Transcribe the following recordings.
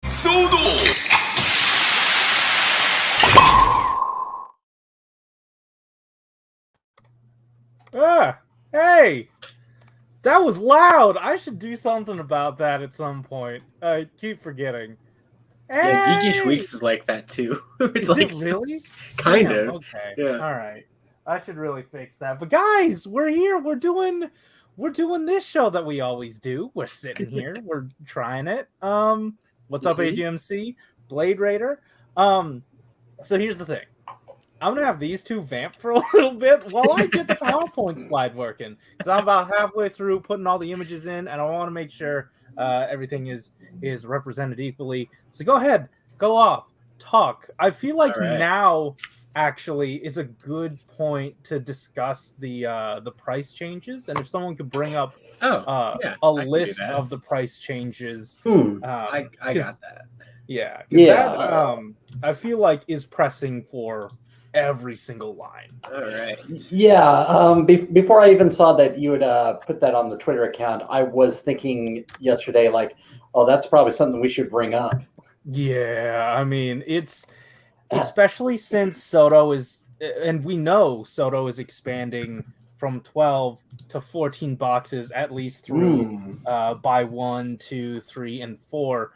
CHODO! Hey! That was loud! I should do something about that at some point. I keep forgetting. Hey! Yeah, Geekish Weeks is like that too. Is it really? Kind Damn, of. Okay. Yeah. Alright. I should really fix that. But guys, we're here. We're doing this show that we always do. We're sitting here. We're trying it. What's up, AGMC? Blade Raider. So here's the thing. I'm gonna have these two vamp for a little bit while I get the PowerPoint slide working, because I'm about halfway through putting all the images in, and I want to make sure everything is represented equally. So go ahead, go off, talk. I feel like now actually is a good point to discuss the price changes, and if someone could bring up a list of the price changes, I got that. Yeah, that I feel like is pressing for every single line. All right. Yeah. Before I even saw that you had put that on the Twitter account, I was thinking yesterday, like, oh, that's probably something we should bring up. Yeah, I mean, it's especially since CHODO is, and we know CHODO is expanding from 12 to 14 boxes at least through buy 1, 2, 3, and 4.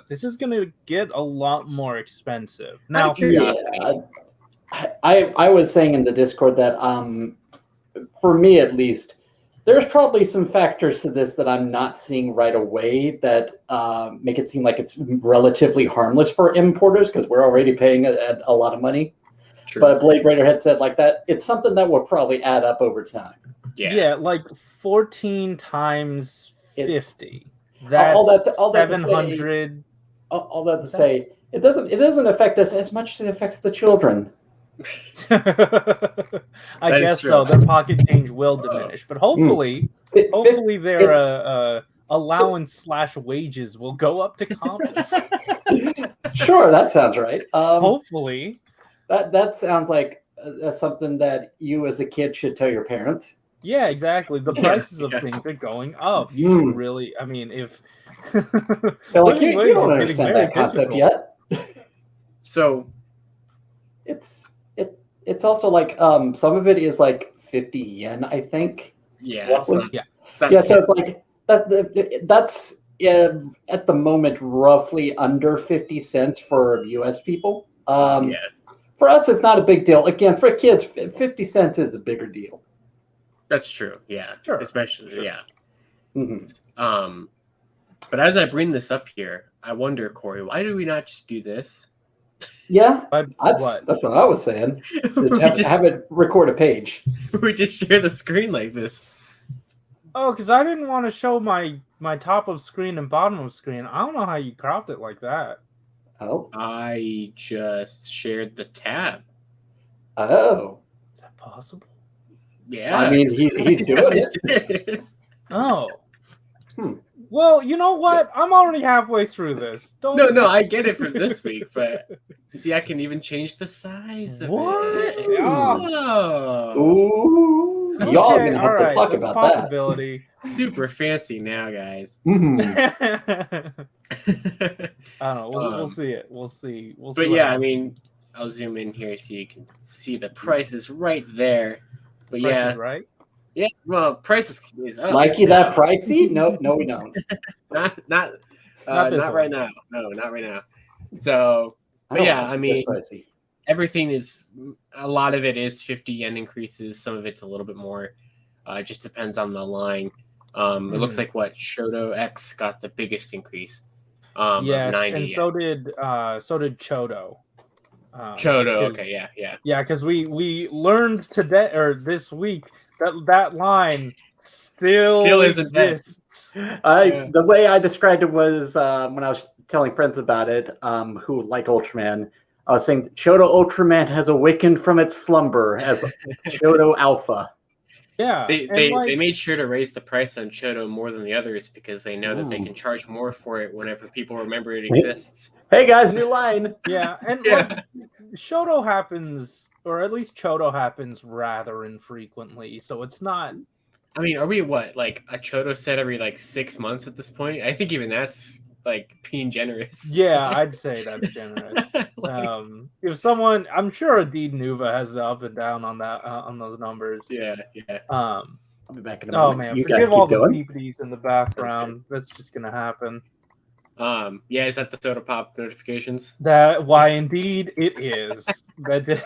This is going to get a lot more expensive. Now, I was saying in the Discord that for me at least, there's probably some factors to this that I'm not seeing right away that make it seem like it's relatively harmless for importers because we're already paying a lot of money. True. But Blade Raider had said like that, it's something that will probably add up over time. Yeah, like 14 times 50. That's 700. All that to say, it doesn't affect us as much as it affects the children. I guess so. Their pocket change will diminish, but hopefully their allowance / wages will go up to commons. Sure, that sounds right. Hopefully, that sounds like something that you as a kid should tell your parents. Yeah, exactly. The prices of things are going up. You should really, I mean, if like you don't understand that concept yet. So it's also like some of it is like 50 yen, I think. Yeah, so it's like that's at the moment roughly under 50 cents for US people. For us, it's not a big deal. Again, for kids, 50 cents is a bigger deal. That's true. Yeah. Sure. Especially, but as I bring this up here, I wonder, Corey, why do we not just do this? Yeah, that's what I was saying. Just have it record a page. We just share the screen like this. Oh, because I didn't want to show my top of screen and bottom of screen. I don't know how you cropped it like that. Oh. I just shared the tab. Oh. Is that possible? Yeah. I mean, he's doing it. Oh. Well, you know what? I'm already halfway through this. No, I get it for this week, but see, I can even change the size of it. Oh. Ooh. Okay, y'all are going to have to talk about possibility. That. Super fancy now, guys. I don't know. We'll see it. We'll see. But yeah, I mean, I'll zoom in here so you can see the prices right there. But prices, right? Yeah, well, prices is up. Like you that pricey? No, we don't. not right now. No, not right now. So, but yeah, I mean, everything is, a lot of it is 50 yen increases. Some of it's a little bit more. It just depends on the line. It looks like CHODO X got the biggest increase. Yes, and so did CHODO. CHODO, okay, yeah. Yeah, because we learned today or this week that line still exists. The way I described it was when I was telling friends about it, who like Ultraman, I was saying CHODO Ultraman has awakened from its slumber as CHODO Alpha. Yeah, they made sure to raise the price on CHODO more than the others because they know that they can charge more for it whenever people remember it exists. Hey guys, new line. Yeah, and CHODO happens, or at least CHODO happens rather infrequently, so it's not. I mean, are we like a CHODO set every 6 months at this point? I think even that's like being generous. Yeah, I'd say that's generous. If someone, I'm sure Indeed Nuva has the up and down on that on those numbers. Yeah. I'll be back in a Oh moment. man, forgive all the beepies in the background. That's just gonna happen. Yeah, is that the Soda Pop notifications? Why indeed it is. That's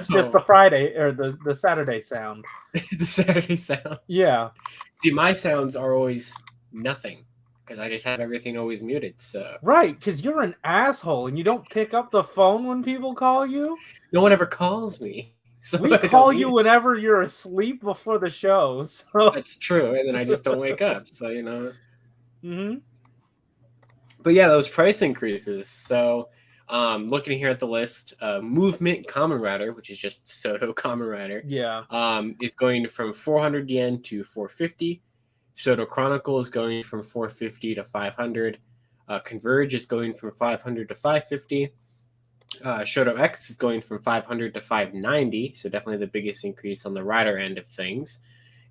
just the Friday or the Saturday sound. The Saturday sound. Yeah. See, my sounds are always nothing because I just have everything always muted. So right, because you're an asshole and you don't pick up the phone when people call you. No one ever calls me. So we call you whenever you're asleep before the show. So that's true, and then I just don't wake up. So Mm-hmm. But yeah, those price increases. So looking here at the list, Movement Common Rider, which is just CHODO Common Rider, is going from 400 yen to 450. CHODO Chronicle is going from 450 to 500. Converge is going from 500 to 550. CHODO X is going from 500 to 590, so definitely the biggest increase on the rider end of things.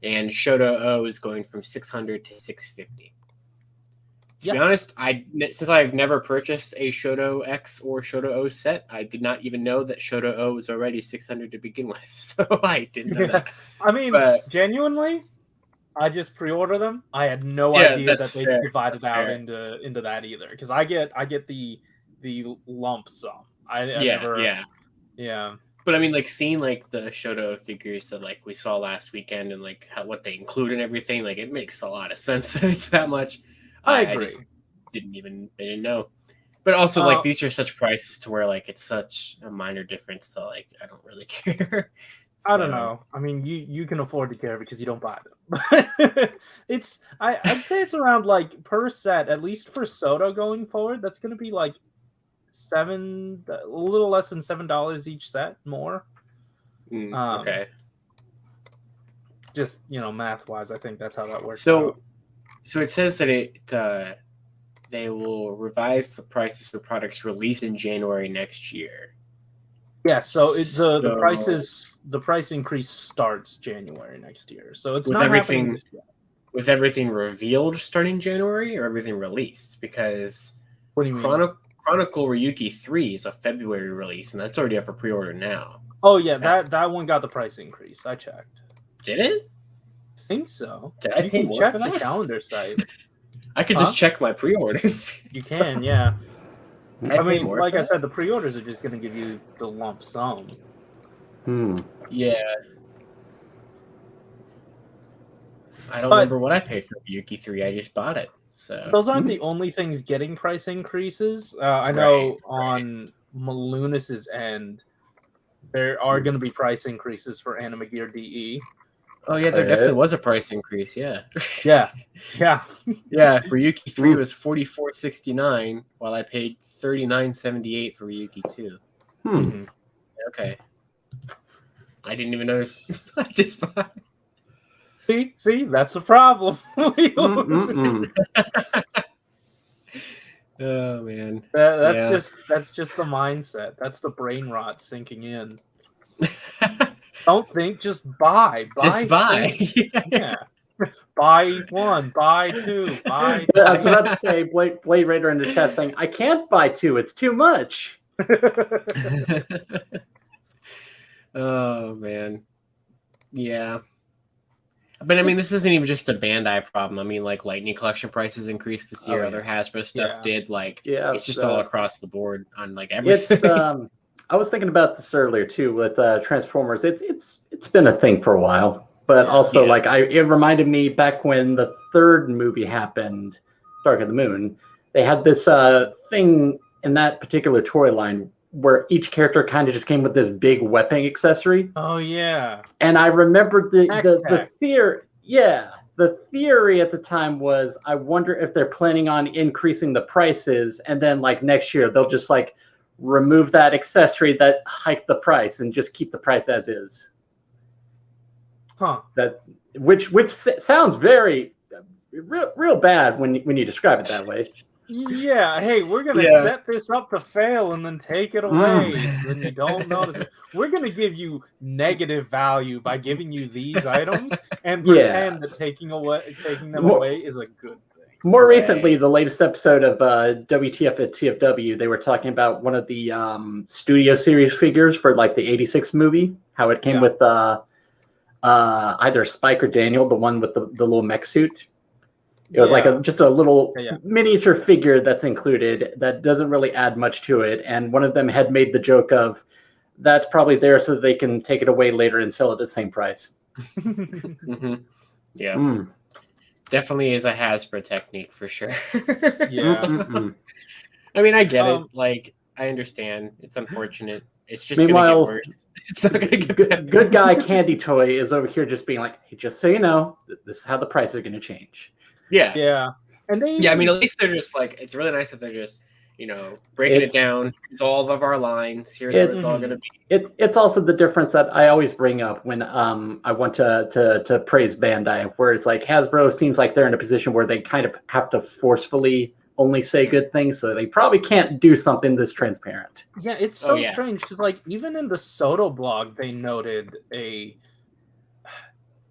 And CHODO O is going from 600 to 650. To be honest, since I've never purchased a CHODO X or CHODO O set, I did not even know that CHODO O was already 600 to begin with. So I didn't know that. I mean, genuinely, I just pre-order them. I had no idea that they divided out into that either. Because I get the lump sum. I never. But I mean, like seeing like the CHODO figures that like we saw last weekend and like what they include and everything, like it makes a lot of sense that it's that much. I agree. I just didn't know. But also, like, these are such prices to where, like, it's such a minor difference that, like, I don't really care. I don't know. I mean, you can afford to care because you don't buy them. I'd say it's around, like, per set, at least for CHODO going forward, that's going to be, like, a little less than $7 each set, more. Okay. Just, math-wise, I think that's how that works out. So it says that they will revise the prices for products released in January next year. Yeah, so the price increase starts January next year. So it's not happening this year. With everything revealed starting January or everything released? Because what do you mean? Chronicle Ryuki 3 is a February release, and that's already up for pre-order now. Oh yeah, that one got the price increase. I checked. Did it? I think so. Did I pay more check for that? The calendar site. I could just check my pre-orders. You can, yeah. I mean, like I said, the pre-orders are just going to give you the lump sum. Yeah. I don't remember what I paid for Ryuki 3. I just bought it. So those aren't the only things getting price increases. I know on Malunis' end, there are going to be price increases for Anime Gear DE. Oh yeah, there definitely was a price increase. Yeah. Yeah. Ryuki 3 was $44.69, while I paid $39.78 for Ryuki 2. Okay. I didn't even notice. I just bought it. See, that's the problem. Oh man, that's just the mindset. That's the brain rot sinking in. Don't think, just buy. Just buy. Yeah. Buy one, buy two, buy. I was about to say, Blade Raider in the chat saying, "I can't buy two; it's too much." Oh man, yeah. But I mean, this isn't even just a Bandai problem. I mean, like Lightning Collection prices increased this year. Other Hasbro stuff did. Like, it's just all across the board on like everything. I was thinking about this earlier too with Transformers. It's been a thing for a while, but also like it reminded me back when the third movie happened, Dark of the Moon. They had this thing in that particular toy line where each character kind of just came with this big weapon accessory. Oh yeah. And I remember the theory. Yeah, the theory at the time was, I wonder if they're planning on increasing the prices, and then like next year they'll just like remove that accessory that hiked the price and just keep the price as is. Which sounds very real bad when you describe it that way. Yeah, hey, we're gonna set this up to fail and then take it away, and you don't notice it. We're gonna give you negative value by giving you these items and pretend that taking them away is a good thing. More recently, the latest episode of WTF at TFW, they were talking about one of the studio series figures for like the '86 movie. How it came with either Spike or Daniel, the one with the little mech suit. It was like just a little miniature figure that's included that doesn't really add much to it. And one of them had made the joke of, that's probably there so that they can take it away later and sell it at the same price. Mm-hmm. Yeah. Definitely is a Hasbro technique for sure. I mean, I get it. Like, I understand. It's unfortunate. It's just going to get worse. It's not going to get better. Good guy Candy Toy is over here just being like, hey, just so you know, this is how the prices are going to change. Yeah. And they I mean, at least they're just like, it's really nice that they're just, breaking it down. It's all of our lines. Here's what it's all going to be. It's also the difference that I always bring up when I want to praise Bandai, where it's like Hasbro seems like they're in a position where they kind of have to forcefully only say good things, so they probably can't do something this transparent. Yeah, it's so strange because like even in the CHODO blog, they noted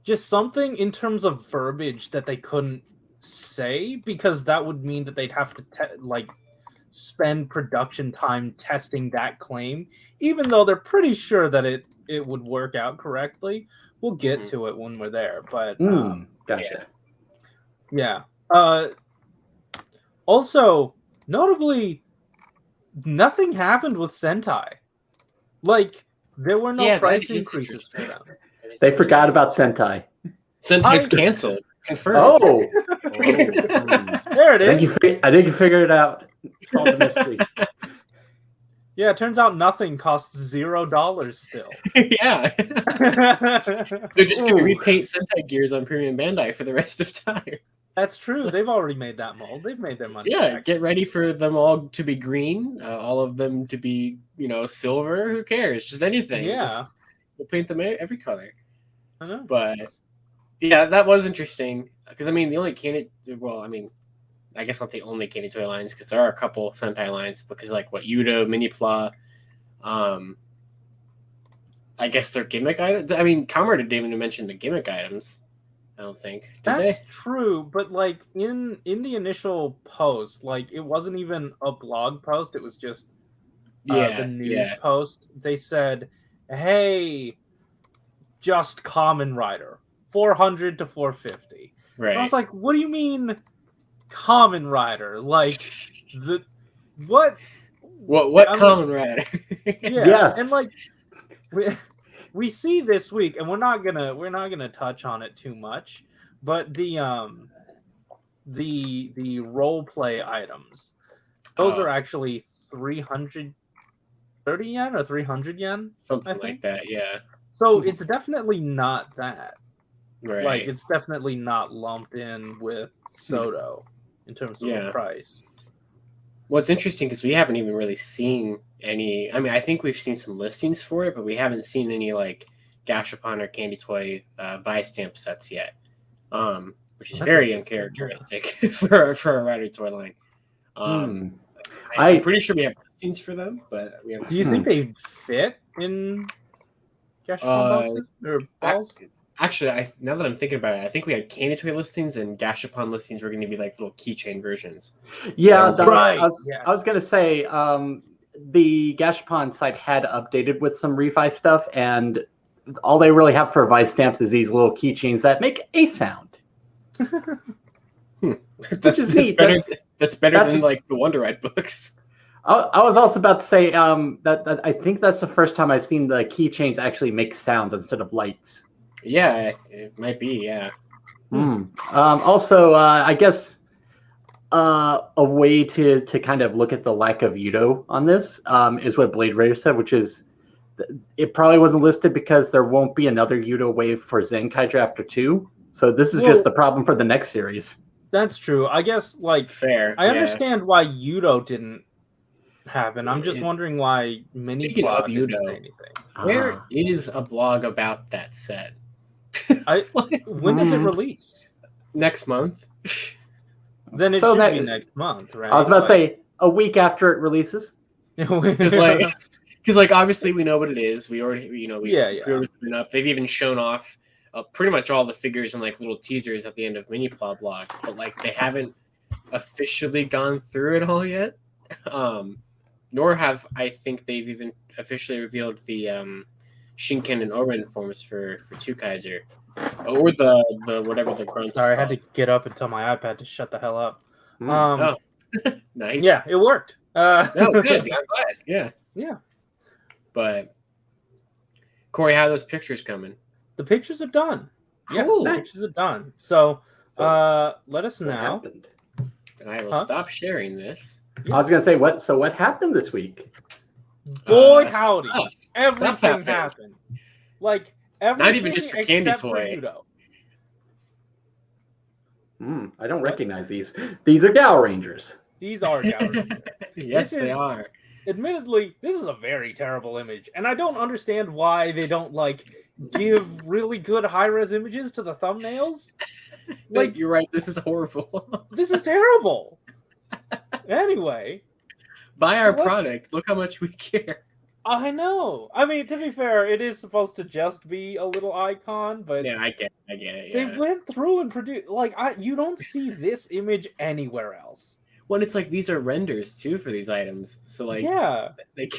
just something in terms of verbiage that they couldn't say because that would mean that they'd have to spend production time testing that claim, even though they're pretty sure that it would work out correctly. We'll get to it when we're there, but gotcha. Yeah. Also, notably, nothing happened with Sentai. Like, there were no price increases for them. They forgot about Sentai. Sentai's canceled. Confirmed. Oh. There it is. I think you figured it out. Solved the mystery. Yeah, it turns out nothing costs $0 still. Yeah. They're just going to repaint Sentai gears on Premium Bandai for the rest of time. That's true. They've already made that mold. They've made their money back. Get ready for them all to be green, all of them to be, silver. Who cares? Just anything. Yeah. We'll paint them every color. I know. But, yeah, that was interesting. Because, I mean, the only I guess not the only Candy Toy lines, because there are a couple Sentai lines, because Yudo, Minipla, I guess they're gimmick items. I mean, Comrade didn't even mention the gimmick items, I don't think. That's true, but in the initial post, it wasn't even a blog post, it was just the news post. They said, hey, just Kamen Rider, 400 to 450. Right. And I was like, what do you mean Kamen Rider? What Kamen Rider? Yeah. And we see this week, and we're not gonna touch on it too much, but the role play items, those are actually 330 yen or 300 yen, something like that. Yeah. So it's definitely not that. Right. It's definitely not lumped in with CHODO in terms of the price. Well, it's interesting because we haven't even really seen any. I mean, I think we've seen some listings for it, but we haven't seen any Gashapon or Candy Toy Vice stamp sets yet, which is very uncharacteristic for a Rider toy line. I'm pretty sure we have listings for them, but we haven't. Do you think they fit in Gashapon boxes or balls? Actually, now that I'm thinking about it, I think we had Candy Toy listings and Gashapon listings were going to be little keychain versions. Yeah, right. I was going to say the Gashapon site had updated with some Revice stuff, and all they really have for Vice stamps is these little keychains that make a sound. That's better. That's better than the Wonder Ride books. I was also about to say that I think that's the first time I've seen the keychains actually make sounds instead of lights. Yeah, it might be, yeah. Also, I guess a way to kind of look at the lack of Yudo on this is what Blade Raider said, which is it probably wasn't listed because there won't be another Yudo wave for Zenkai Drafter 2. So this is just the problem for the next series. That's true. I guess, fair. I understand why Yudo didn't happen. I'm just wondering why Minipla didn't say anything. Where is a blog about that set? When does it release? Next month. Then it should be next month, right? I was about to say a week after it releases. Because obviously we know what it is. We already pre-orders have been up. They've even shown off pretty much all the figures and little teasers at the end of Minipla blogs, but they haven't officially gone through it all yet. Nor have I think they've even officially revealed the Shinken and Oren forms for Two Kaiser, or the whatever the grunts. Sorry, I had to get up and tell my iPad to shut the hell up. Nice. Yeah, it worked. No, good. I'm glad. Yeah. Yeah. But Corey, how are those pictures coming? The pictures are done. Cool. Yeah, the pictures are done. So let us know. And I will stop sharing this. I was gonna say what. So what happened this week? Boy, howdy! Everything happened. Like everything, not even just for Candy Toy. I don't recognize these. These are Gaorangers. These are Gaorangers. Yes, they are. Admittedly, this is a very terrible image, and I don't understand why they don't like give really good high-res images to the thumbnails. Like, you're right, this is horrible. This is terrible. Anyway, buy our product. Look how much we care. I know. I mean, to be fair, it is supposed to just be a little icon, but yeah, I get it. Yeah. They went through and produced you don't see this image anywhere else. Well, it's like these are renders too for these items, so like they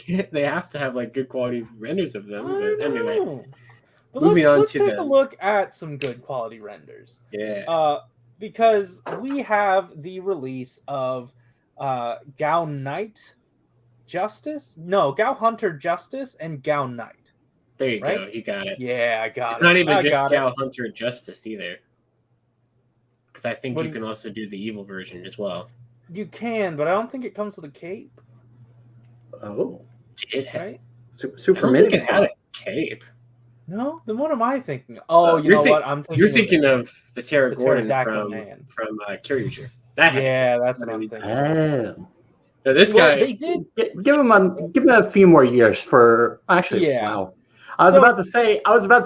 have to have like good quality renders of them. But anyway, but let's take a look at some good quality renders. Yeah. Because we have the release of Gao Knight Justice. No, Gao Hunter Justice and Gao Knight. There you go. You got it. Yeah, I got it. It's not even just Gao Hunter Justice either. Because I think you can also do the evil version as well. You can, but I don't think it comes with a cape. Oh. It had, right? Super Mini. It had a cape. No, then what am I thinking? Oh, you know what? I'm thinking. You're thinking of the Terra Gordon from Kyoryuger. That's what I'm thinking. Oh. No, this guy. They did give him a few more years for actually. Yeah. Wow. I was about to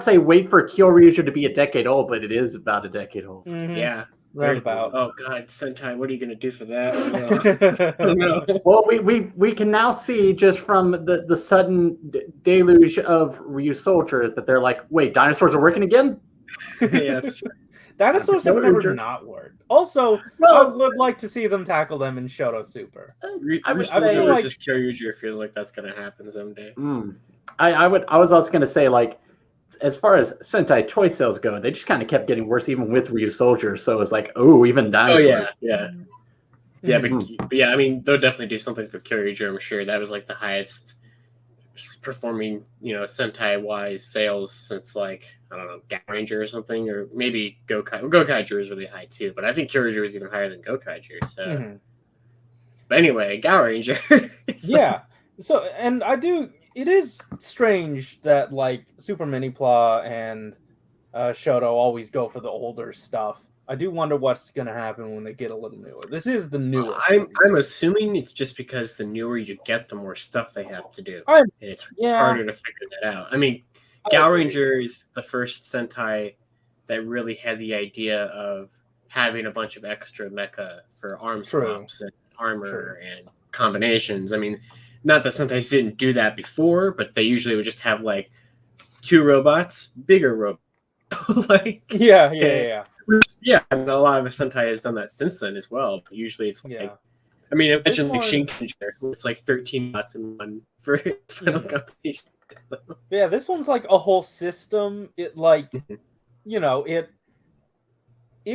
say wait for Kyoryuger to be a decade old, but it is about a decade old. Mm-hmm. Yeah. About. Oh God, Sentai, what are you gonna do for that? Oh, no. Well, we can now see just from the sudden deluge of Ryu soldiers that they're like, wait, dinosaurs are working again? Yeah, that's true. Dinosaurs have never not worked. Also, I would like to see them tackle them in CHODO Super. I feel like just Kyoryuger feels like that's gonna happen someday. I was also gonna say like, as far as Sentai toy sales go, they just kind of kept getting worse even with Ryu Soldier. So it was like, even dinosaurs. Oh yeah. But yeah, I mean, they'll definitely do something for Kyoryuger. I'm sure that was like the highest performing, Sentai wise sales since like I don't know, Gaoranger or something, or maybe Gokaiger is really high too. But I think Kyoryuger was even higher than Gokaiger. So, but anyway, Gaoranger. Yeah. So, and it is strange that like Super Mini Pla and CHODO always go for the older stuff. I do wonder what's going to happen when they get a little newer. This is the newest. I'm assuming it's just because the newer you get, the more stuff they have to do. And it's harder to figure that out. I mean, Gaoranger is the first Sentai that really had the idea of having a bunch of extra mecha for arm swaps and armor and combinations. I mean, not that Sentai didn't do that before, but they usually would just have like 2 robots, bigger robots. Yeah, and a lot of Sentai has done that since then as well. But usually it's like, I mean, I mentioned like Shinkenger, it's like 13 bots in one for final competition. Yeah, this one's like a whole system. It like, it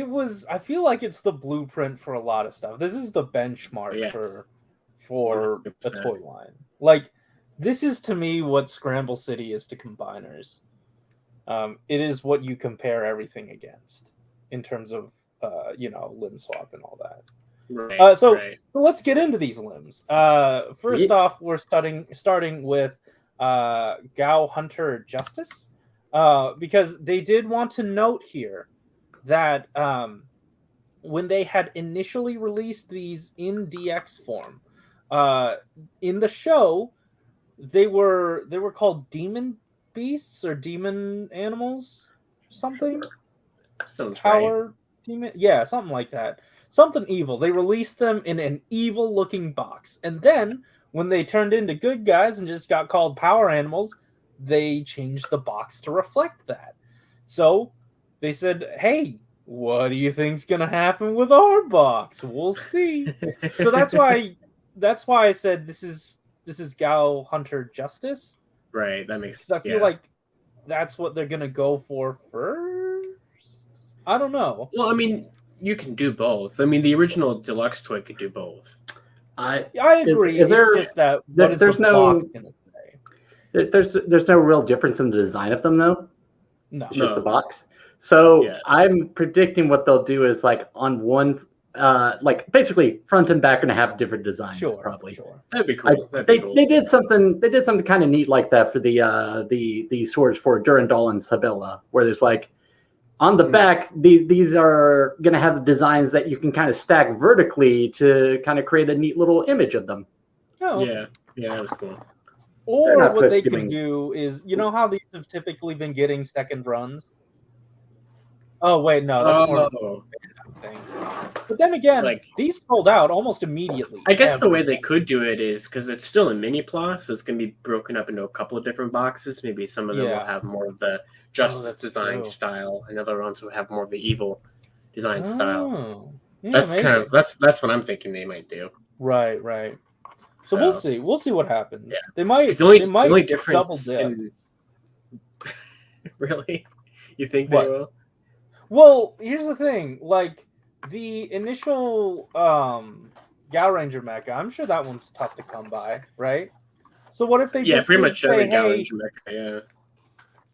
was. I feel like it's the blueprint for a lot of stuff. This is the benchmark for 100%. A toy line. Like, this is to me what Scramble City is to combiners. It is what you compare everything against in terms of limb swap and all that. Right, so let's get into these limbs. First off, we're starting with Gao Hunter Justice, because they did want to note here that when they had initially released these in DX form, in the show, they were called demon beasts or demon animals, something. Sounds Power demon, something like that. Something evil. They released them in an evil-looking box, and then when they turned into good guys and just got called power animals, they changed the box to reflect that. So they said, "Hey, what do you think's gonna happen with our box? We'll see. So that's why I said this is Gao Hunter Justice. Right, that makes sense. I feel like that's what they're gonna go for first. I don't know. Well, I mean, you can do both. I mean, the original deluxe toy could do both. I agree. It's just that there's no box gonna say? There's no real difference in the design of them, though. No, it's just the box. So I'm predicting what they'll do is like on one, like basically front and back are gonna have different designs. Probably. Sure. That'd be cool. They did something. They did something kind of neat like that for the swords for Durandal and Sabella, where there's like on the back, these are gonna have the designs that you can kind of stack vertically to kind of create a neat little image of them. Oh, okay. Yeah, that was cool. Or what they could do is, you know how these have typically been getting second runs? Oh, wait, no. That's more of a thing. But then again, like, these sold out almost immediately. I guess the way they could do it is, because it's still a mini-plot, so it's going to be broken up into a couple of different boxes. Maybe some of them will have more of the Justice design style, and other ones will have more of the Evil design style. Yeah, that's kind of that's what I'm thinking they might do. Right. So we'll see. We'll see what happens. Yeah. They might double dip. Really? You think they will? Well, here's the thing. Like the initial Gaoranger mecha, I'm sure that one's tough to come by, right? So what if they just pretty much every Gaoranger mecha, yeah.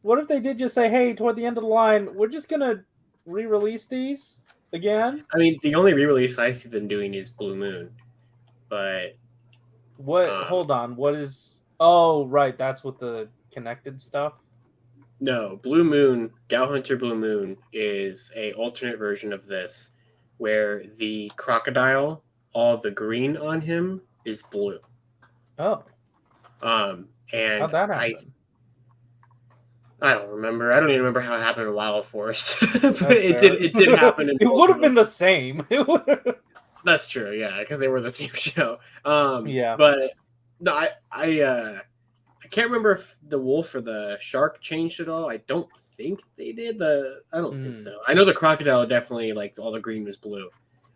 What if they did just say, hey, toward the end of the line, we're just gonna re-release these again? I mean, the only re-release I see them doing is Blue Moon, but what? Hold on. What is? Oh, right. That's with the connected stuff. No, Blue Moon, Gao Hunter Blue Moon is a alternate version of this, where the crocodile, all the green on him is blue. Oh. And how'd that happen? I don't remember. I don't even remember how it happened in Wild Force, but it did happen. It would have been the same. That's true, yeah, because they were the same show. Yeah, but no, I can't remember if the wolf or the shark changed at all. I don't think they did. I don't think so. I know the crocodile definitely, like, all the green was blue.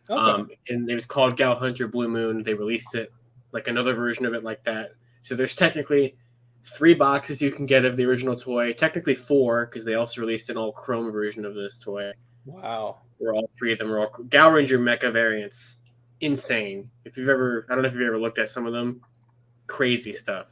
Okay. And it was called Gao Hunter Blue Moon. They released it like another version of it like that. So there's technically 3 boxes you can get of the original toy. Technically 4, because they also released an all chrome version of this toy. Wow. Where all 3 of them are all Gaoranger mecha variants. Insane. I don't know if you've ever looked at some of them. Crazy stuff.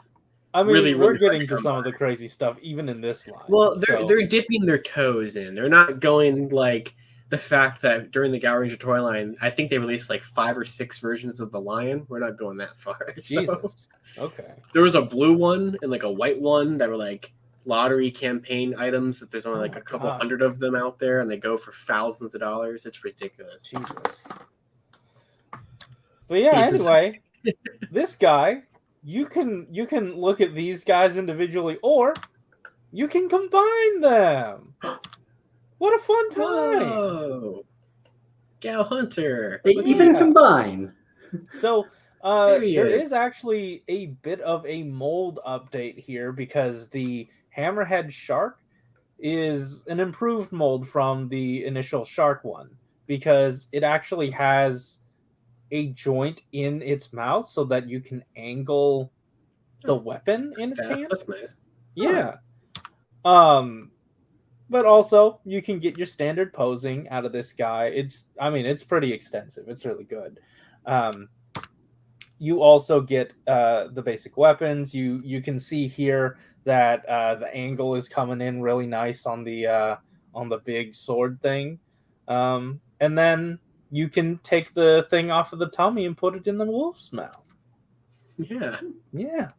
I mean, we're getting to some of the crazy stuff even in this line. Well, they're dipping their toes in. They're not going like the fact that during the Gaoranger toy line, I think they released like 5 or 6 versions of the lion. We're not going that far. Jesus. Okay. There was a blue one and like a white one that were like lottery campaign items that there's only like a couple hundred of them out there, and they go for thousands of dollars. It's ridiculous. Jesus. But yeah, anyway, this guy, you can look at these guys individually, or you can combine them. What a fun time! Whoa. Gao Hunter. They even combine. So there is actually a bit of a mold update here, because the Hammerhead Shark is an improved mold from the initial Shark one, because it actually has a joint in its mouth so that you can angle the weapon in its hand. That's nice. Yeah. But also you can get your standard posing out of this guy. It's pretty extensive. It's really good. You also get the basic weapons. You can see here that the angle is coming in really nice on the big sword thing. And then you can take the thing off of the tummy and put it in the wolf's mouth. Yeah. Yeah.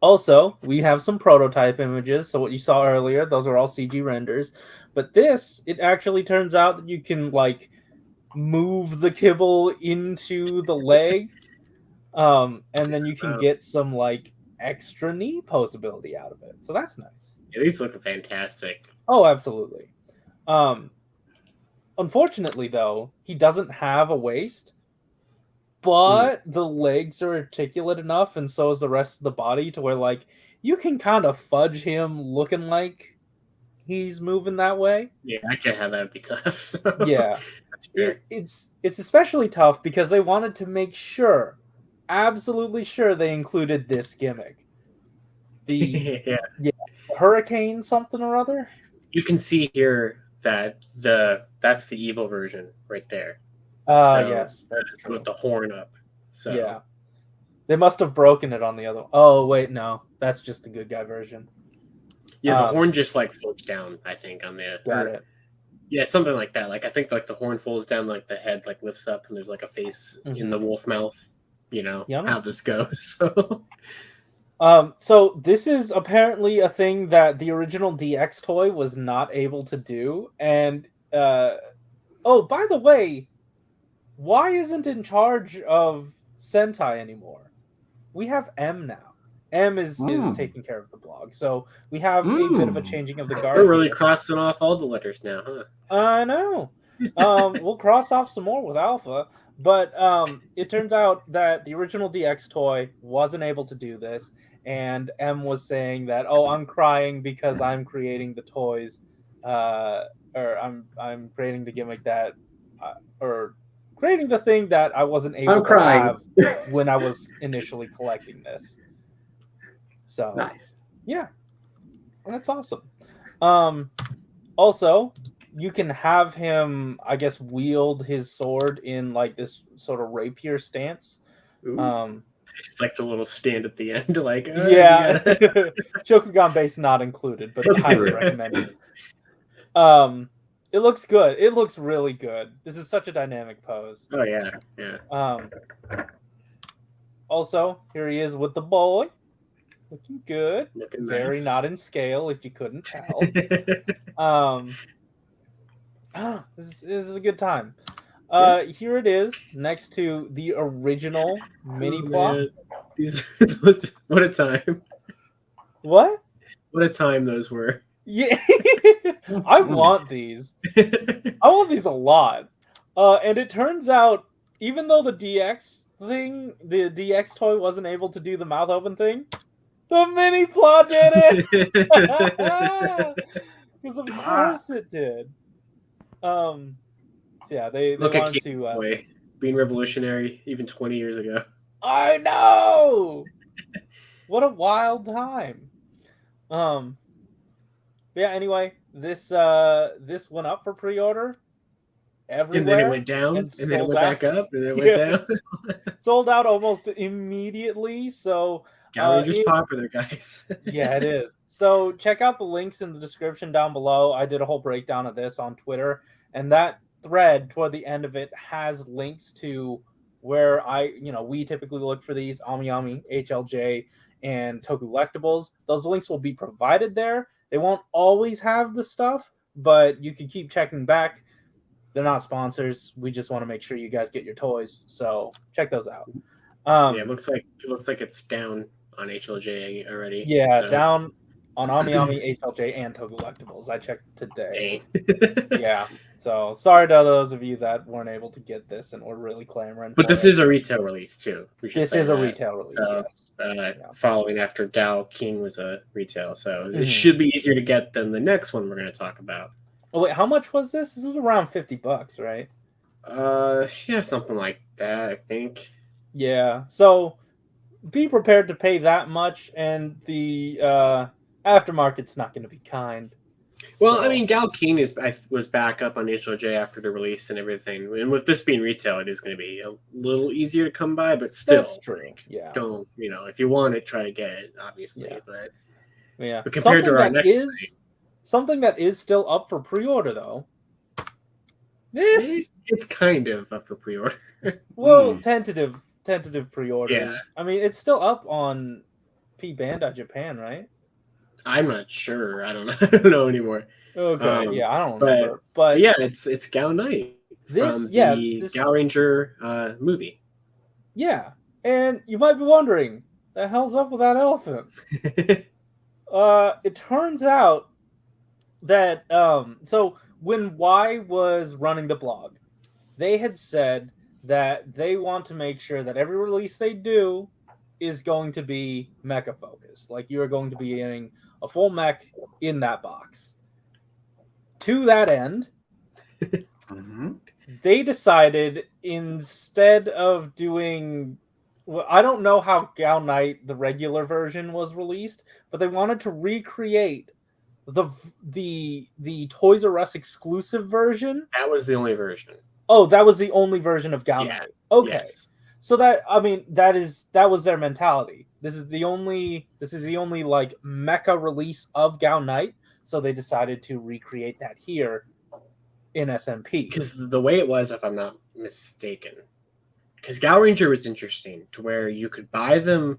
Also, we have some prototype images. So what you saw earlier, those are all CG renders. But this, it actually turns out that you can, like, move the kibble into the leg. And then you can get some, like, extra knee posability out of it. So that's nice. Yeah, these look fantastic. Oh, absolutely. Unfortunately, though, he doesn't have a waist, but the legs are articulate enough, and so is the rest of the body, to where, like, you can kind of fudge him looking like he's moving that way. Yeah, I get how that would be tough. So. Yeah, That's fair. It's especially tough because they wanted to make sure, absolutely sure, they included this gimmick. The hurricane something or other. You can see here that that's the evil version right there. Yes, with the horn up. So yeah, they must have broken it on the other. Oh wait, no, that's just the good guy version. Yeah, the horn just like folds down. I think on the got it. Yeah, something like that. Like I think like the horn folds down, like the head like lifts up, and there's like a face in the wolf mouth. You know how this goes. So. So this is apparently a thing that the original DX toy was not able to do, and oh, by the way, why isn't in charge of Sentai anymore? We have M now. M is taking care of the blog, so we have a bit of a changing of the guard. We're really crossing off all the letters now, huh? I know. We'll cross off some more with Alpha, but it turns out that the original DX toy wasn't able to do this, and M was saying that, oh, I'm crying because I'm creating the toys, or I'm creating the gimmick that, or creating the thing that I wasn't able to have when I was initially collecting this. So nice. Yeah, that's awesome. Also, you can have him, I guess, wield his sword in like this sort of rapier stance. It's like the little stand at the end, like yeah. Shokugan base not included, but highly recommended. It looks good. It looks really good. This is such a dynamic pose. Oh yeah. Also, here he is with the boy. Looking good. Looking very nice. Not in scale, if you couldn't tell. This is a good time. Here it is, next to the original mini plot. What a time! What? What a time those were. Yeah, I want these. I want these a lot. And it turns out, even though the DX toy wasn't able to do the mouth open thing, the mini plot did it. Because of course it did. So yeah, they wanted to being revolutionary even 20 years ago. I know. What a wild time. Yeah. Anyway, this went up for pre-order everywhere, and then it went down, and then it went back up, and it went down. Sold out almost immediately. So Gaoranger's popular, guys. Yeah, it is. So check out the links in the description down below. I did a whole breakdown of this on Twitter, and that thread toward the end of it has links to where we typically look for these Ami, HLJ, and Tokulectables. Those links will be provided there. They won't always have the stuff, but you can keep checking back. They're not sponsors. We just want to make sure you guys get your toys. So check those out. It looks like it's down on HLJ already. Yeah, so. Down on Ami, HLJ, and Tokulectables. I checked today. Yeah. So sorry to those of you that weren't able to get this and were really clamoring. But this is a retail release too. This is a retail release. So, yes. Following after Gao King was a retail, so it should be easier to get than the next one we're going to talk about. Oh wait, how much was this? This was around $50, right? Yeah, something like that, I think. Yeah. So be prepared to pay that much, and the aftermarket's not going to be kind. Well, I mean, Gao King was back up on HLJ after the release and everything. And with this being retail, it is going to be a little easier to come by, but still. That's true. Yeah. Don't, if you want it, try to get it, obviously. Yeah. But compared to our next thing. Something that is still up for pre-order, though. It's kind of up for pre-order. Well, tentative pre-orders. Yeah. I mean, it's still up on P Bandai Japan, right? I'm not sure. I don't know anymore. Okay, I don't remember. But yeah, it's Gao Knight from the Gaoranger movie. Yeah, and you might be wondering, the hell's up with that elephant? It turns out that so when Y was running the blog, they had said that they want to make sure that every release they do is going to be mecha focused. Like, you are going to be getting a full mech in that box. to that end, Mm-hmm. they decided instead of doing, well, I don't know how Gao Knight, the regular version, was released, but they wanted to recreate the Toys R Us exclusive version. That was the only version. Oh, that was the only version of Gao Knight. Okay. Yes. So that was their mentality. This is the only like mecha release of Gao Knight, so they decided to recreate that here in SMP. Because the way it was, if I'm not mistaken, because Gaoranger was interesting to where you could buy them,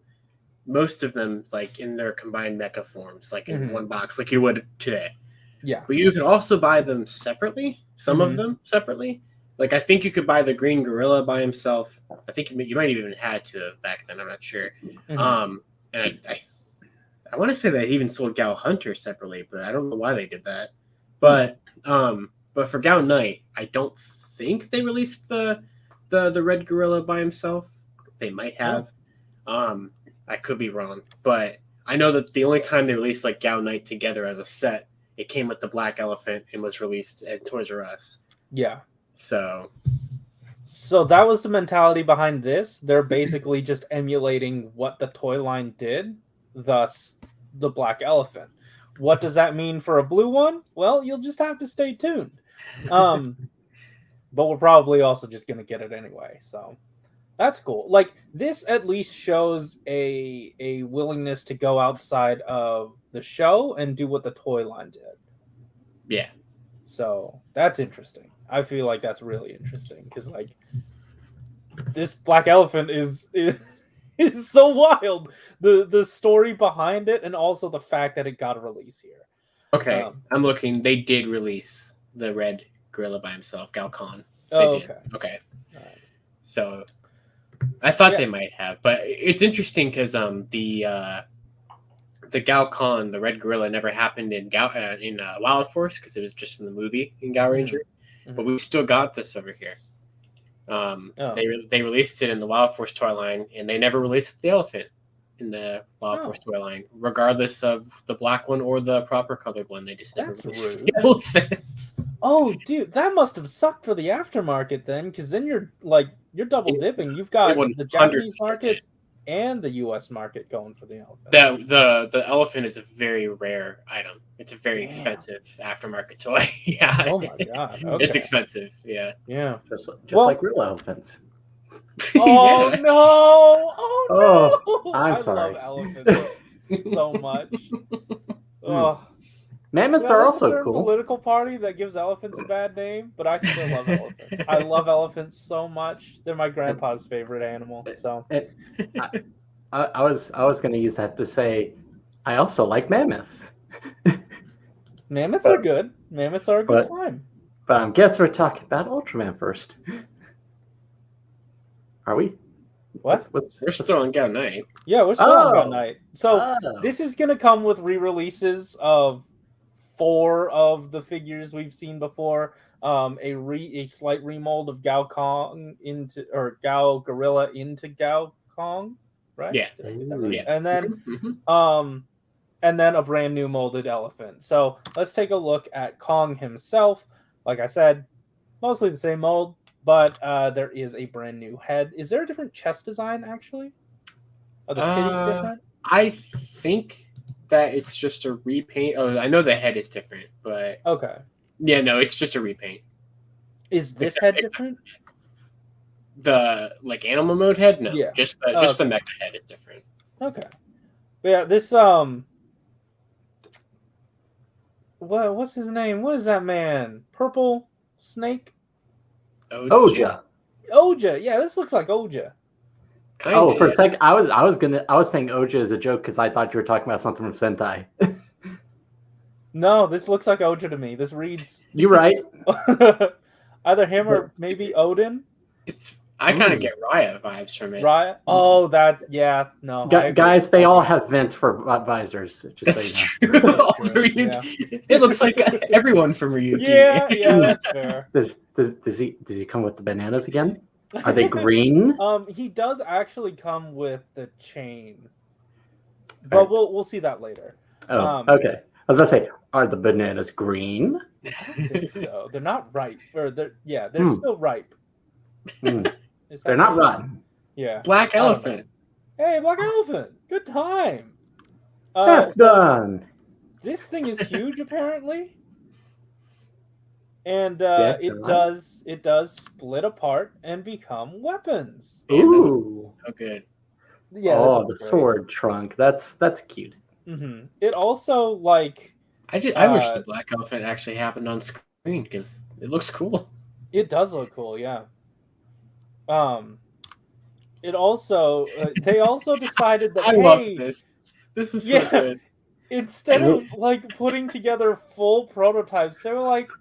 most of them, like in their combined mecha forms, like in one box, like you would today. Yeah. But you could also buy them separately, some of them separately. Like, I think you could buy the green gorilla by himself. I think you might even had to have back then. I'm not sure. And I want to say they even sold Gao Hunter separately, but I don't know why they did that. But for Gao Knight, I don't think they released the red gorilla by himself. They might have. I could be wrong, but I know that the only time they released like Gao Knight together as a set, it came with the black elephant and was released at Toys R Us. Yeah. So that was the mentality behind this. They're basically just emulating what the toy line did, thus the black elephant. What does that mean for a blue one? Well, you'll just have to stay tuned. But we're probably also just going to get it anyway. So that's cool. Like, this at least shows a willingness to go outside of the show and do what the toy line did. Yeah. So that's interesting. I feel like that's really interesting because, like, this black elephant is so wild. The story behind it, and also the fact that it got a release here. Okay, I'm looking. They did release the red gorilla by himself, Gao Kong. Okay. Okay. Right. So I thought they might have, but it's interesting because the Gao Kong, the red gorilla, never happened in Wild Force because it was just in the movie in Gaoranger. But we still got this over here. They released it in the Wild Force toy line, and they never released the elephant in the Wild Force toy line, regardless of the black one or the proper colored one. They just never released the elephants. Oh, dude, that must have sucked for the aftermarket then, because then you're double dipping. You've got the Japanese market and the U.S. market going for the elephant. The elephant is a very rare item. It's a very expensive aftermarket toy. Yeah. Oh my god. Okay. It's expensive. Yeah. Yeah. Just like real elephants. Oh Yes. no! Oh no! I'm sorry. I love elephants so much. Oh. Mammoths are also there cool. A political party that gives elephants a bad name, but I still love elephants. I love elephants so much. They're my grandpa's favorite animal. So I was going to use that to say I also like mammoths. Mammoths are good. Mammoths are a good time. But I guess we're talking about Ultraman first. Are we? What? We're still on Gao Knight. Yeah, we're still on Gao Knight. So this is going to come with re-releases of 4 of the figures we've seen before. A slight remold of Gao Kong Gao Gorilla into Gao Kong, right? Yeah. Right? And then a brand new molded elephant. So let's take a look at Kong himself. Like I said, mostly the same mold, but there is a brand new head. Is there a different chest design actually? Are the titties different? I think that it's just a repaint. Oh, I know the head is different, but okay. Yeah, no, it's just a repaint. Is this head different? The animal mode head? No, yeah. Just the mecha head is different. Okay. But yeah, this what's his name? What is that man? Purple snake? Oja. Oja. Yeah, this looks like Oja. Kinda, for a second, I was saying Oja as a joke because I thought you were talking about something from Sentai. No, this looks like Oja to me. This reads. You're right. Either him or maybe Odin. I kind of get Raya vibes from it. Raya? Oh, no. Guys, they all have vents for visors. That's true. Yeah. It looks like everyone from Ryuki. Yeah, that's fair. Does he come with the bananas again? Are they green? He does actually come with the chain, but we'll see that later. Oh, okay. I was gonna say, are the bananas green? I don't think so. They're not ripe. Or they're still ripe. They're not rotten. Yeah. Black elephant. Hey, black elephant. Good time. That's done. This thing is huge, apparently. And it does split apart and become weapons. Ooh, so good. Yeah. Oh, the sword trunk. That's cute. Mm-hmm. It also like. I wish the black elephant actually happened on screen because it looks cool. It does look cool, yeah. It also they also decided that I love this. This was so good. Instead of like putting together full prototypes, they were like,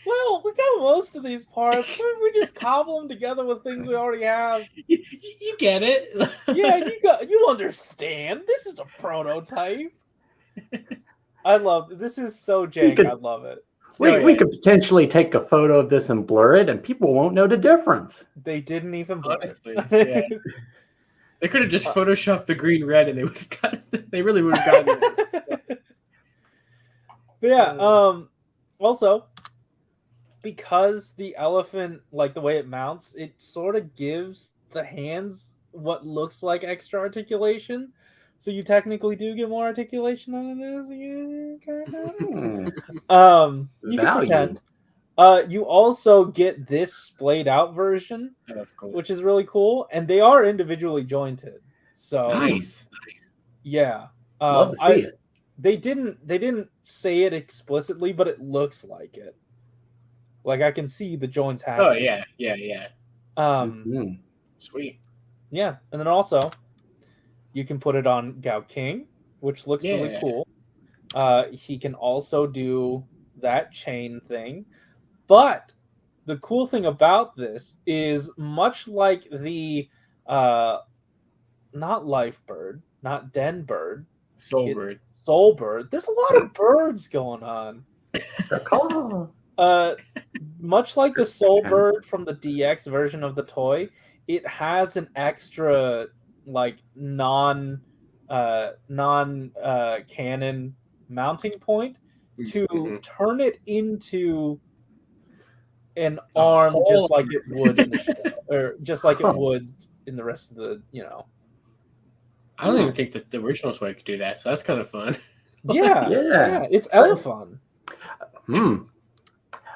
"Well, we got most of these parts. Why don't we just cobble them together with things we already have?" You get it? Yeah, you understand. This is a prototype. I love it. This is so jank. I love it. We could potentially take a photo of this and blur it, and people won't know the difference. They didn't even blur it. Yeah. They could have just photoshopped the green red, and they would have got. They really would have gotten it. But yeah. Also, because the elephant, like the way it mounts, it sort of gives the hands what looks like extra articulation. So you technically do get more articulation on this. You can pretend. You also get this splayed out version, that's cool. Which is really cool, and they are individually jointed. So nice. Yeah, love to see it. They didn't say it explicitly, but it looks like it. Like I can see the joints happening. Oh yeah. Sweet. Yeah, and then also. You can put it on Gao King, which looks really cool. He can also do that chain thing. But the cool thing about this is much like the not life bird, not den bird, soul bird. There's a lot of birds going on. Much like the soul bird from the DX version of the toy, it has an extra like non canon mounting point to turn it into an arm just like it would in the show, or just like it would in the rest of the, I don't even think that the original toy could do that, so that's kind of fun. Yeah, it's elephant.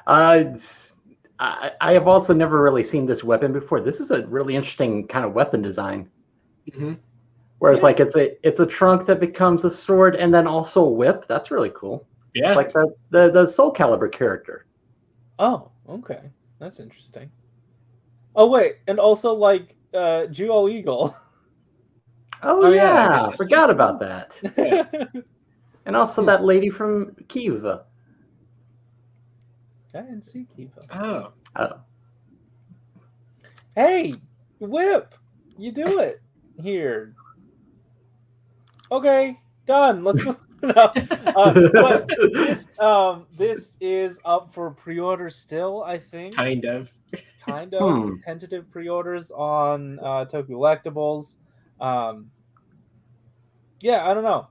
I have also never really seen this weapon before. This is a really interesting kind of weapon design. Whereas like it's a trunk that becomes a sword and then also a whip. That's really cool. Yeah, it's like the Soul Calibur character. Oh, okay, that's interesting. Oh wait, and also like Duo Eagle. Oh yeah, I forgot about that. And also that lady from Kiva. I didn't see Kiva. Oh. Hey, whip! You do it. Here. Okay, done. Let's move on. But this is up for pre-order still, I think. Kind of. Tentative pre-orders on Tokyo Collectibles. Yeah, I don't know.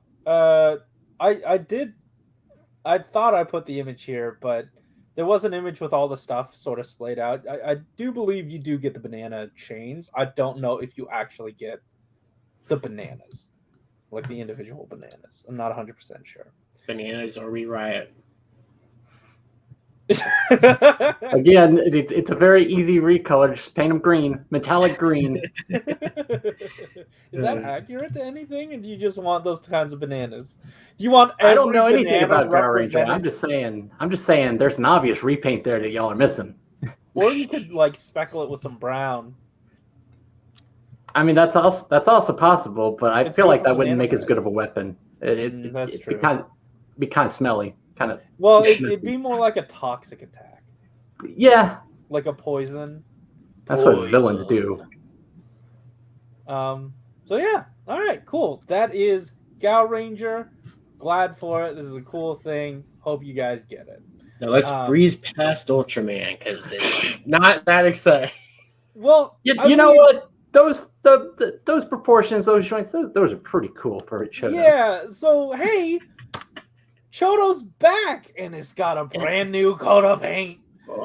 I thought I put the image here, but there was an image with all the stuff sort of splayed out. I do believe you do get the banana chains. I don't know if you actually get the bananas, like the individual bananas. I'm not 100% sure. Bananas or we riot. Again, it's a very easy recolor. Just paint them green, metallic green. Is that accurate to anything, and do you just want those kinds of bananas? Do you want? I don't know anything about Gaoranger. I'm just saying. There's an obvious repaint there that y'all are missing. Or you could like speckle it with some brown. I mean, that's also possible, but I feel like that wouldn't make as good of a weapon. That's true. It'd be kind of smelly. Well, it'd be more like a toxic attack. Yeah. Like a poison. That's what villains do. So yeah. All right, cool. That is Gaoranger. Glad for it. This is a cool thing. Hope you guys get it. Now let's breeze past Ultraman because it's not that exciting. Well, you know what? Those proportions, those joints, those are pretty cool for a CHODO. Yeah. So hey, CHODO's back and it's got a brand new coat of paint.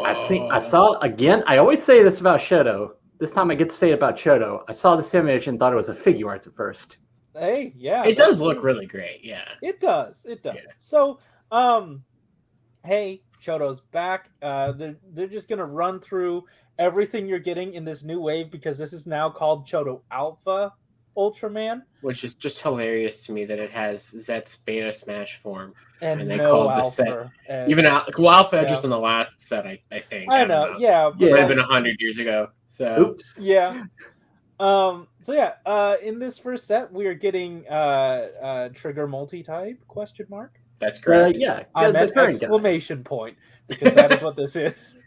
I saw again. I always say this about CHODO. This time I get to say it about CHODO. I saw this image and thought it was a figure arts at first. Hey, yeah. It does look really great, yeah. It does. Yeah. So, hey, CHODO's back. They're just gonna run through everything you're getting in this new wave because this is now called CHODO Alpha Ultraman. Which is just hilarious to me that it has Zett's Beta Smash form. And they called the set. Even Alpha just in the last set, I think. I know. Yeah. It would have been 100 years ago. So oops. Yeah. In this first set we are getting trigger multi-type ? That's correct. Yeah. I meant exclamation point because that is what this is.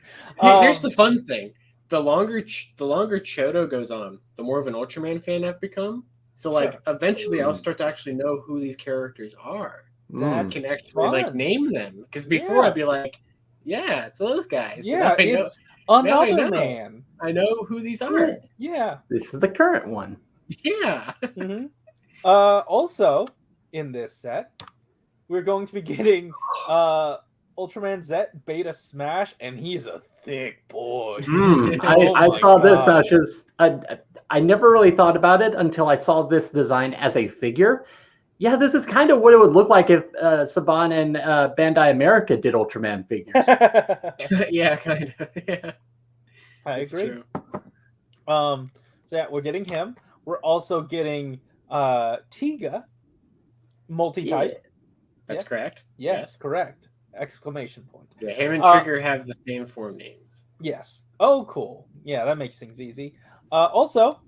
Here's the fun thing. The longer CHODO goes on, the more of an Ultraman fan I've become. So eventually I'll start to actually know who these characters are. I can actually name them. Because before I'd be like, yeah, it's those guys. Yeah, it's another man. I know who these are. Yeah. This is the current one. Yeah. Mm-hmm. Also, in this set, we're going to be getting Ultraman Zett Beta Smash, and he's a thick boy. I saw this. I never really thought about it until I saw this design as a figure. Yeah, this is kind of what it would look like if Saban and Bandai America did Ultraman figures. Yeah, kind of. Yeah, I agree. True. We're getting him. We're also getting Tiga multi-type. Yeah. That's correct. Yes, correct. Exclamation point. Yeah, him and Trigger have the same form names. Yes. Oh, cool. Yeah, that makes things easy. Also,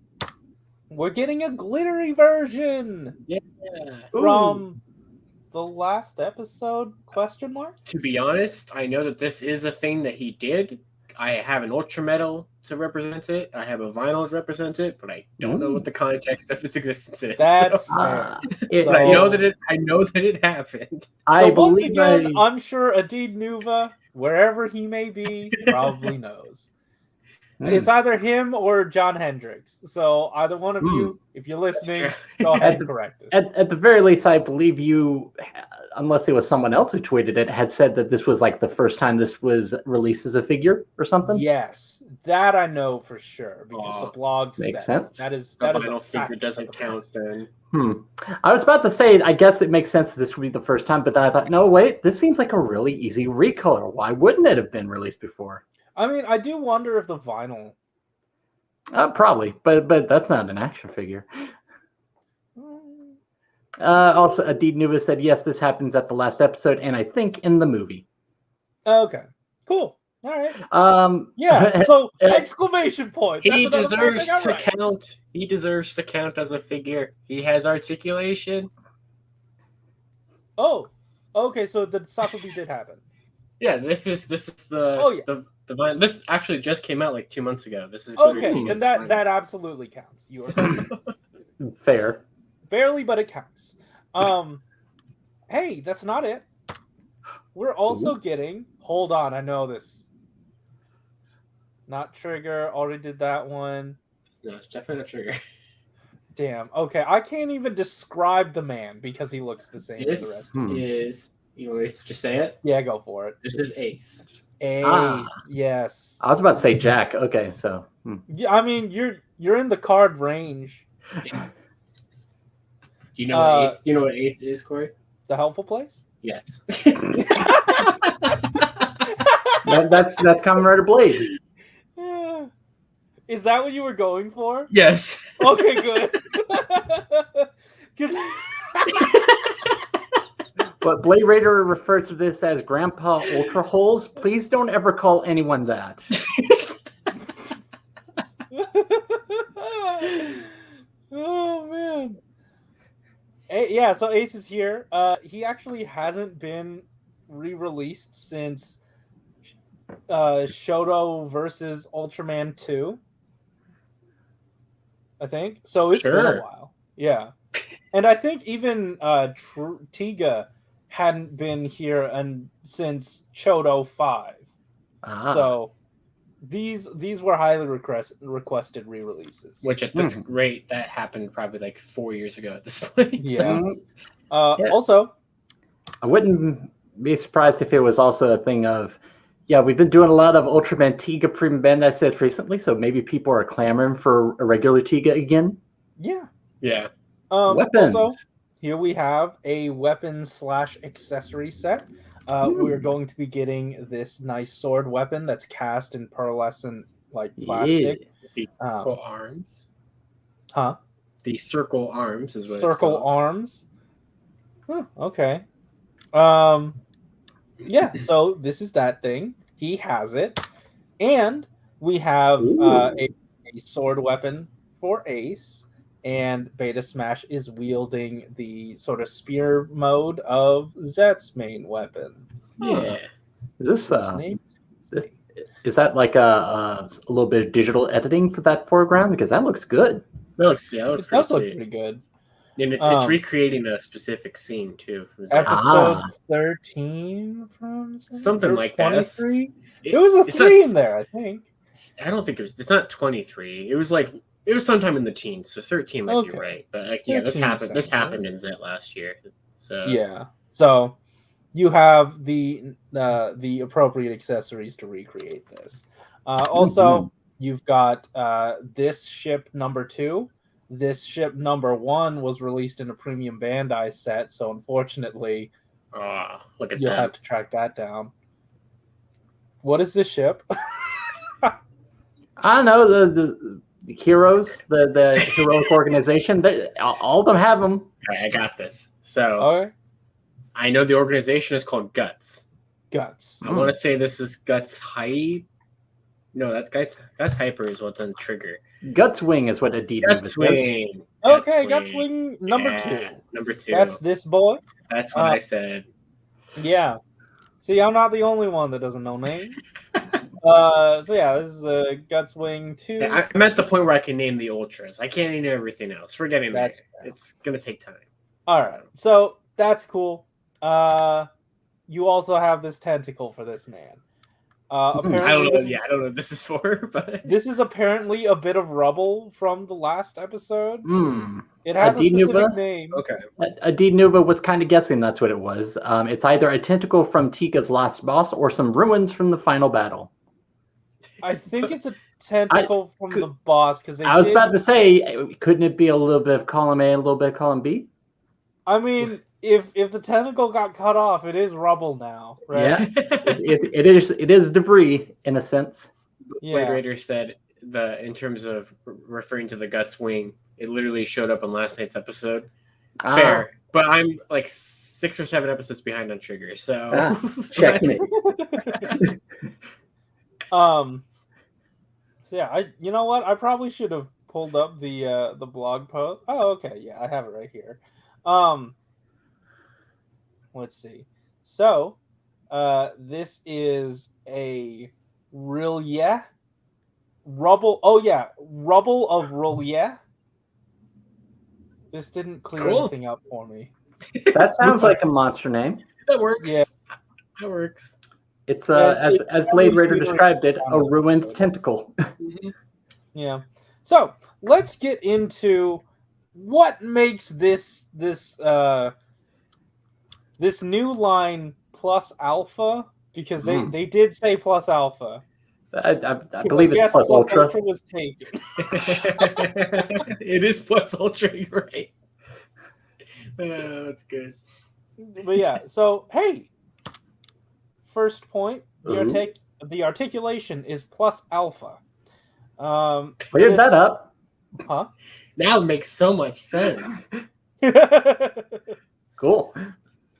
we're getting a glittery version. Yeah. From the last episode, ? To be honest, I know that this is a thing that he did. I have an Ultra Metal to represent it. I have a vinyl to represent it, but I don't know what the context of its existence is. That's fair. But I know that it happened. Once again, I'm sure Adid Nuva, wherever he may be, probably knows. It's either him or John Hendricks. So either one of you, if you're listening, go ahead and correct us. At the very least, I believe you, unless it was someone else who tweeted it, had said that this was like the first time this was released as a figure or something. Yes, that I know for sure because the blog makes sense. That is a figure doesn't count then. I was about to say, I guess it makes sense that this would be the first time, but then I thought, no, wait, this seems like a really easy recolor. Why wouldn't it have been released before? I mean, I do wonder if the vinyl. Probably, but that's not an action figure. Also, Adid Nuva said, yes, this happens at the last episode, and I think in the movie. Okay, cool. All right. Yeah, so exclamation point. He deserves to count. He deserves to count as a figure. He has articulation. Oh, okay, so the Sakubi did happen. Yeah, this is the this actually just came out like 2 months ago. This is okay, and that absolutely counts. You are fair. Barely, but it counts. Hey, that's not it. We're also getting. Hold on, I know this. Not Trigger. Already did that one. No, it's definitely not Trigger. Damn. Okay, I can't even describe the man because he looks the same as the rest. Is. You want me to just say it? Yeah, go for it. This is Ace. Ace, yes. I was about to say Jack. Okay, so. Yeah, I mean, you're in the card range. Yeah. Do you know what Ace? Do you know what Ace is, Corey? The helpful place? Yes. that's Kamen Rider Blade. Is that what you were going for? Yes. Okay, good. But Blade Raider refers to this as Grandpa Ultra Holes. Please don't ever call anyone that. Oh, man. Yeah, so Ace is here. He actually hasn't been re-released since CHODO versus Ultraman 2. I think. So it's been a while. Yeah. And I think even Tiga hadn't been here since CHODO 5. So these were highly requested re-releases. Which at this rate, that happened probably like 4 years ago at this point. Yeah. Also, I wouldn't be surprised if it was also a thing of, yeah, we've been doing a lot of Ultraman Tiga Premium Bandai sets recently, so maybe people are clamoring for a regular Tiga again. Yeah. Yeah. Weapons. Also, here we have a weapon/accessory set. We're going to be getting this nice sword weapon that's cast in pearlescent like plastic. The circle arms. Huh? The circle arms is what circle it's called. arms. Huh, okay. Yeah, so this is that thing. He has it. And we have a sword weapon for Ace. And Beta Smash is wielding the sort of spear mode of Zett's main weapon. Yeah. Is that like a little bit of digital editing for that foreground? Because that looks good. That looks pretty good. And it's recreating a specific scene too. From episode 13 from something like that. 23? It was a 3 in there, I think. I don't think it's not 23. It was sometime in the teens, so 13 might be right. But like, yeah, this happened in Zett last year. So yeah. So you have the appropriate accessories to recreate this. Also, you've got this ship number 2. This ship number 1 was released in a premium Bandai set, so unfortunately, look at you'll have to track that down. What is this ship? I don't know, the heroes, the heroic organization. All of them have them. I got this. So I know the organization is called Guts. Guts. I want to say this is Guts Hype. No, that's Hyper is what's on Trigger. Guts Wing is what Adidas Guts Wing. Okay, Guts Wing number 2. Number 2. That's this boy. That's what I said. Yeah. See, I'm not the only one that doesn't know names. So yeah, this is the Guts Wing 2. Yeah, I'm at the point where I can name the Ultras. I can't name everything else. We're getting there. It's gonna take time. All right, so that's cool. You also have this tentacle for this man. Apparently I don't know. I don't know what this is for, but this is apparently a bit of rubble from the last episode. It has a specific name. Okay. Adid Nuva was kind of guessing that's what it was. It's either a tentacle from Tiga's last boss or some ruins from the final battle. I think it's a tentacle from the boss because I was about to say, couldn't it be a little bit of column A and a little bit of column B? I mean, if the tentacle got cut off, it is rubble now, right? Yeah, it is debris in a sense. Blade Raider said in terms of referring to the Guts Wing, it literally showed up on last night's episode. Fair, but I'm like 6 or 7 episodes behind on Trigger, so checkmate. So yeah, you know what? I probably should have pulled up the blog post. Oh, okay, yeah, I have it right here. Let's see. So, this is a Rillier rubble. Oh yeah, rubble of Rillier. This didn't clear anything up for me. That sounds like a monster name. That works. Yeah. That works. It's as Blade Raider described it, a ruined tentacle. Yeah. So let's get into what makes this new line plus alpha, because they did say plus alpha. I believe it's plus ultra. Was taken. It is plus ultra. You're right. That's good. But yeah, so hey, first point, the articulation is plus alpha. Cleared that up. Huh? Now it makes so much sense. Cool.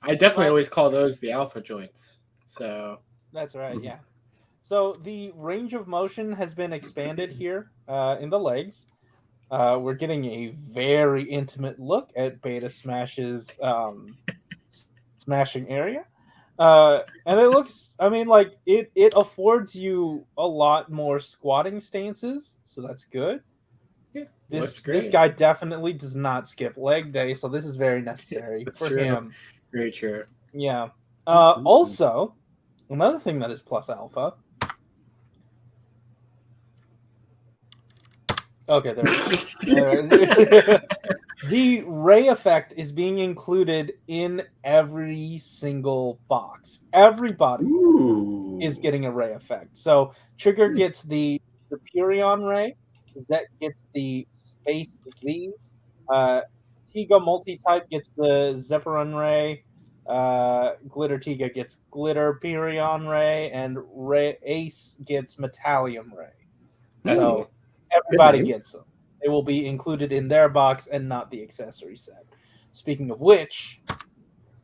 I definitely always call those the alpha joints. So that's right, yeah. So the range of motion has been expanded here in the legs. We're getting a very intimate look at Beta Smash's smashing area. And it looks, I mean, like it affords you a lot more squatting stances, so that's good. Yeah, this guy definitely does not skip leg day, so this is very necessary for him. Very true. Yeah. Also, another thing that is plus alpha. Okay, there it is. The ray effect is being included in every single box. Everybody is getting a ray effect. So Trigger gets the Superion ray, Zett gets the Space Z, Tiga multi-type gets the Zephyrin ray, Glitter Tiga gets Glitter Perion ray, and Ace gets Metallium ray. So everybody gets them. They will be included in their box and not the accessory set. Speaking of which,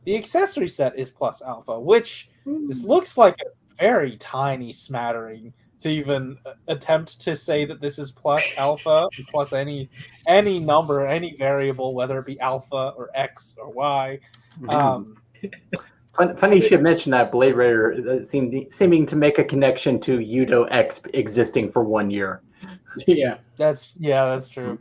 the accessory set is plus alpha, which this looks like a very tiny smattering to even attempt to say that this is plus alpha, plus any number, any variable, whether it be alpha or X or Y. Funny you should mention that Blade Raider seeming to make a connection to Yudo X existing for 1 year. That's true.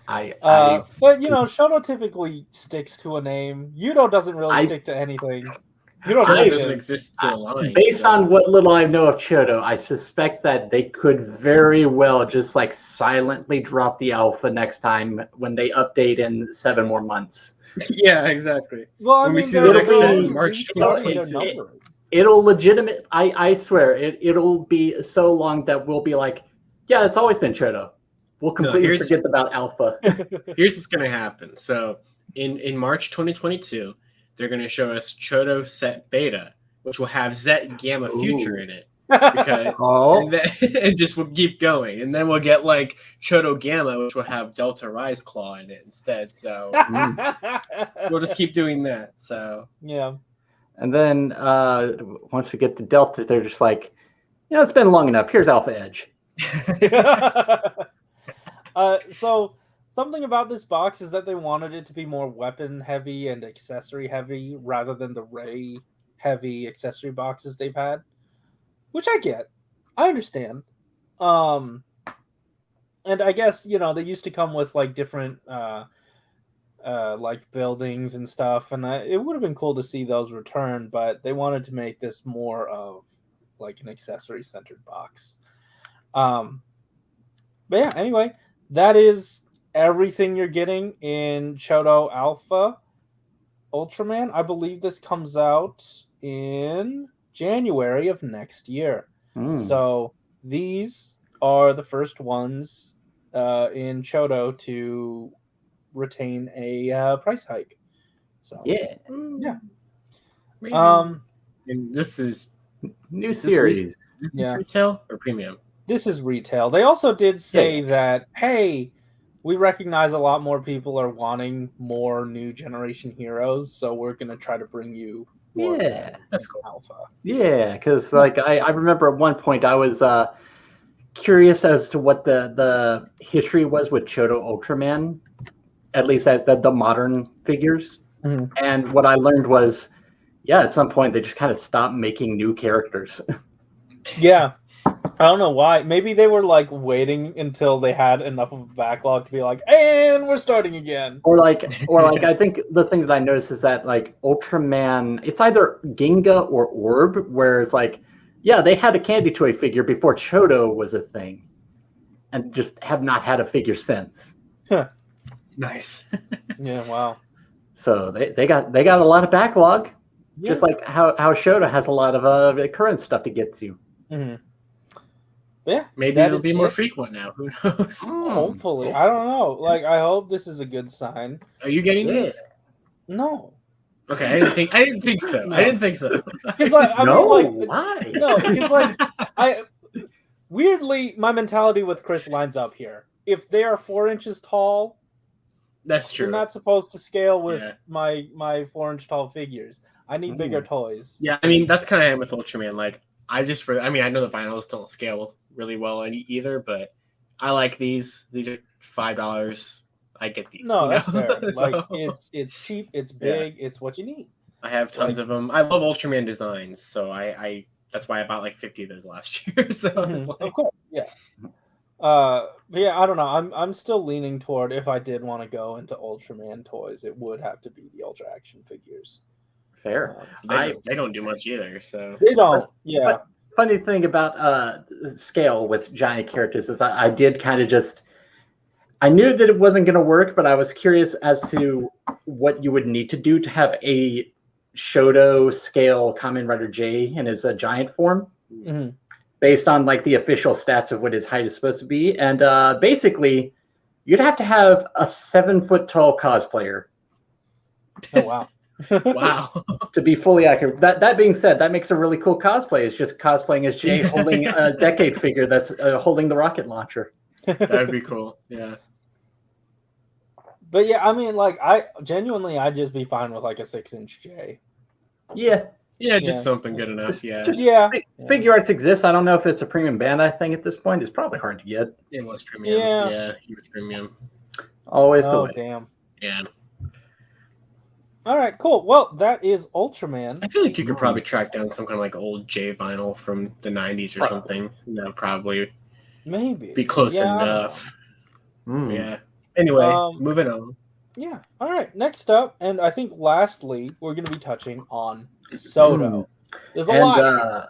But CHODO typically sticks to a name. Yudo doesn't really stick to anything. Yudo doesn't exist to a line. Based on what little I know of CHODO, I suspect that they could very well just like silently drop the alpha next time when they update in 7 more months. Yeah, exactly. Well, when we see the next March 2022. It'll legitimate. I swear it'll be so long that we'll be like, yeah, it's always been CHODO. We'll completely forget about alpha. Here's what's going to happen. So in March 2022, they're going to show us CHODO Set Beta, which will have Zett Gamma Future in it. Because, and just we'll keep going. And then we'll get like CHODO Gamma, which will have Delta Rise Claw in it instead. So we'll just keep doing that. So yeah. And then once we get to Delta, they're just like, it's been long enough. Here's Alpha Edge. So something about this box is that they wanted it to be more weapon heavy and accessory heavy rather than the ray heavy accessory boxes they've had, which I get. I understand. And I guess, they used to come with like different like buildings and stuff, and it would have been cool to see those return, but they wanted to make this more of like an accessory centered box. But yeah, anyway, that is everything you're getting in CHODO Alpha Ultraman. I believe this comes out in January of next year. So these are the first ones in CHODO to retain a price hike. So yeah. And this is new series. This is retail or premium? This is retail. They also did say that, hey, we recognize a lot more people are wanting more new generation heroes, so we're going to try to bring you more that's cool. alpha. Yeah, because like I remember at one point I was curious as to what the history was with CHODO Ultraman, at least at the modern figures. And what I learned was, at some point they just kind of stopped making new characters. Yeah. I don't know why. Maybe they were like waiting until they had enough of a backlog to be like, and we're starting again. Or like I think the thing that I noticed is that like Ultraman, it's either Ginga or Orb, where it's like, they had a Candy Toy figure before CHODO was a thing, and just have not had a figure since. Nice. Yeah, wow. So they got a lot of backlog, just like how CHODO has a lot of current stuff to get to. Yeah, maybe it'll be more frequent now. Who knows? Hopefully, I don't know. Like, I hope this is a good sign. Are you getting these? No. Okay, I didn't think so. No. I didn't think so. Because like, why? No, because like weirdly, my mentality with Chris lines up here. If they are 4 inches tall, that's true. You're not supposed to scale with my 4-inch tall figures. I need bigger toys. Yeah, I mean that's kind of with Ultraman. Like, I know the vinyls don't scale really well either, but I like these. These are $5. I get these. No, that's fair. Like, it's cheap, it's big, it's what you need. I have tons of them. I love Ultraman designs, so I that's why I bought like 50 of those last year. So of course, but yeah, I don't know. I'm still leaning toward, if I did want to go into Ultraman toys, it would have to be the Ultra Action figures. Fair. They don't do much either, so they don't. But funny thing about scale with giant characters is I did kind of just I knew that it wasn't going to work, but I was curious as to what you would need to do to have a CHODO scale Kamen Rider J in his giant form, based on like the official stats of what his height is supposed to be. And basically, you'd have to have a 7-foot tall cosplayer. Oh, wow. Wow. To be fully accurate. That being said, that makes a really cool cosplay. It's just cosplaying as Jay holding a Decade figure that's holding the rocket launcher. That'd be cool. Yeah. But yeah, I mean, like, I'd just be fine with like a 6-inch J. Yeah. Yeah, just something good enough. Yeah. Figure arts exists. I don't know if it's a premium Bandai thing at this point. It's probably hard to get. It was premium. Yeah, it was premium. Always the way. Damn. Yeah. All right, cool. Well, that is Ultraman. I feel like you could probably track down some kind of like old J vinyl from the 90s or something. That would probably be close enough. Yeah. Anyway, moving on. Yeah. All right. Next up, and I think lastly, we're going to be touching on CHODO. There's a lot.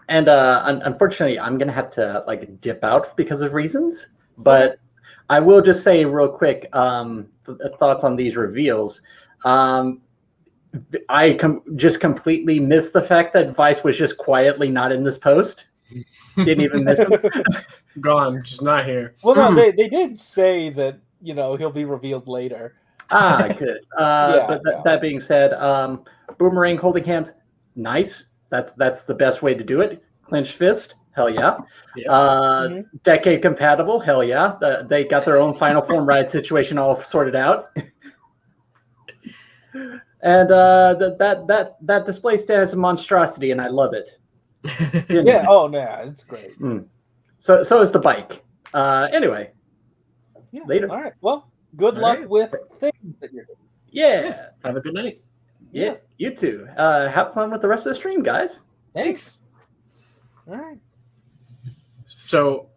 And unfortunately, I'm going to have to like dip out because of reasons. But I will just say real quick thoughts on these reveals. I just completely missed the fact that Vice was just quietly not in this post. Didn't even miss him. Gone, just not here. Well, no, they did say that, you know, he'll be revealed later. Good. But that being said, Boomerang holding hands, nice. That's the best way to do it. Clenched fist, hell yeah. Decade compatible, hell yeah. They got their own final form ride situation all sorted out. And that display stands a monstrosity, and I love it. Yeah. Oh, yeah, it's great. So is the bike. Anyway. Yeah. Later. All right. Well, good luck with things that you're doing. Yeah. Have a good night. Yeah. You too. Have fun with the rest of the stream, guys. Thanks. All right. So,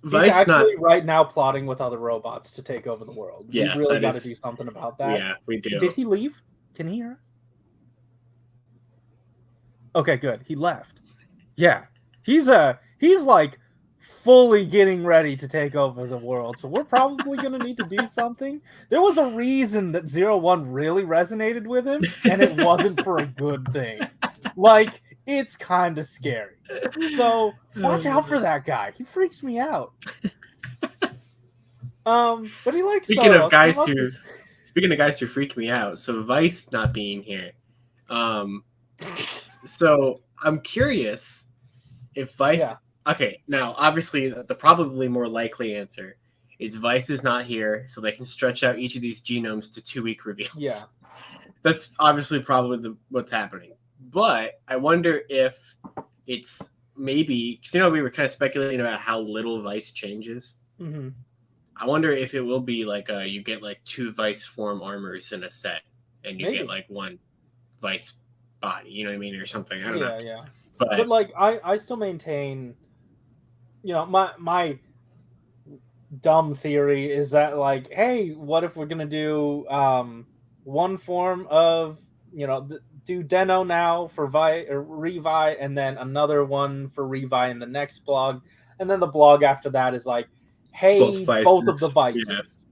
He's actually right now plotting with other robots to take over the world. Yes, we really got to do something about that. Yeah, we do. Did he leave? Can he hear us? Okay, good. He left. Yeah. He's like fully getting ready to take over the world. So we're probably going to need to do something. There was a reason that 01 really resonated with him, and it wasn't for a good thing. Like, it's kind of scary. So watch out for that guy. He freaks me out. But he likes Speaking of guys who freak me out, so Vice not being here. So I'm curious if Vice. Yeah. Okay, now obviously the probably more likely answer is Vice is not here, so they can stretch out each of these genomes to 2-week reveals. Yeah, that's obviously probably what's happening. But I wonder if it's maybe because we were kind of speculating about how little Vice changes. Mm-hmm. I wonder if it will be like you get like 2 Vice form armors in a set, and you get like 1 Vice body. You know what I mean, or something. I don't know. Yeah. But like I still maintain, my dumb theory is that like, hey, what if we're gonna do one form of do Deno now for Revi, and then another one for Revi in the next blog, and then the blog after that is like, hey, both of the Vices.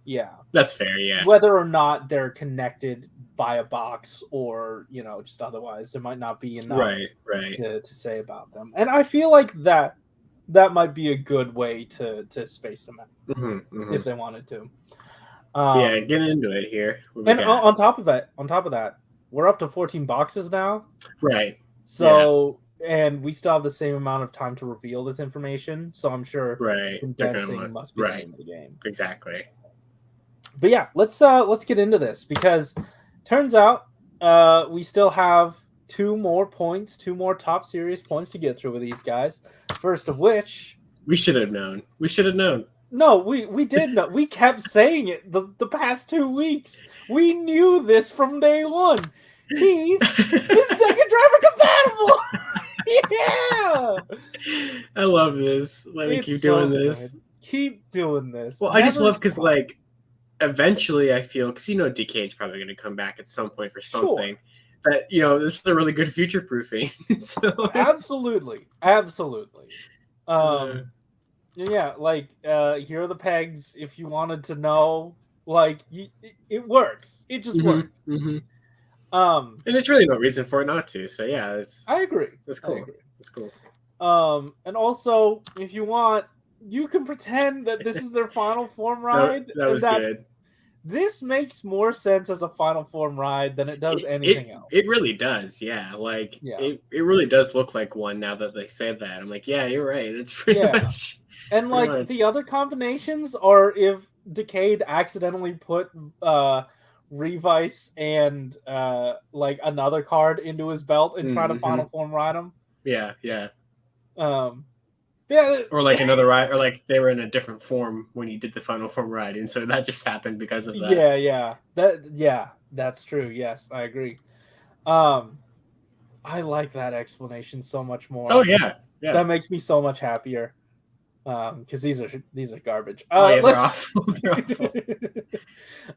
Yeah, that's fair. Yeah, whether or not they're connected by a box or just otherwise, there might not be enough right to say about them, and I feel like that might be a good way to space them out if they wanted to. Get into it here. And on top of that, we're up to 14 boxes now. Right. So, and we still have the same amount of time to reveal this information. So I'm sure condensing must be the name of the game. Exactly. But yeah, let's get into this because turns out we still have 2 more top series points to get through with these guys. First of which we should have known. No, we did know. We kept saying it the past 2 weeks. We knew this from day one. He is Decade Driver compatible. Yeah. I love this. Let me keep doing this. Keep doing this. Well, I just love because like eventually I feel because Decade's probably going to come back at some point for something. Sure. But this is a really good future proofing. So absolutely. Yeah, like here are the pegs. If you wanted to know, like it works. It just works. And there's really no reason for it not to. So yeah, I agree. That's cool. I agree. It's cool. And also, if you want, you can pretend that this is their final form ride. That was good. This makes more sense as a final form ride than it does anything else. It really does, yeah. Like it really does look like one now that they said that. I'm like, yeah, you're right. It's pretty much. And like the other combinations are if Decade accidentally put Revice and like another card into his belt and try to final form ride him. Yeah. Yeah, or like another ride, or like they were in a different form when you did the final form ride, and so that just happened because of that. That's true. Yes, I agree. I like that explanation so much more. Oh yeah. That makes me so much happier. Because these are garbage. They're awful. They're awful.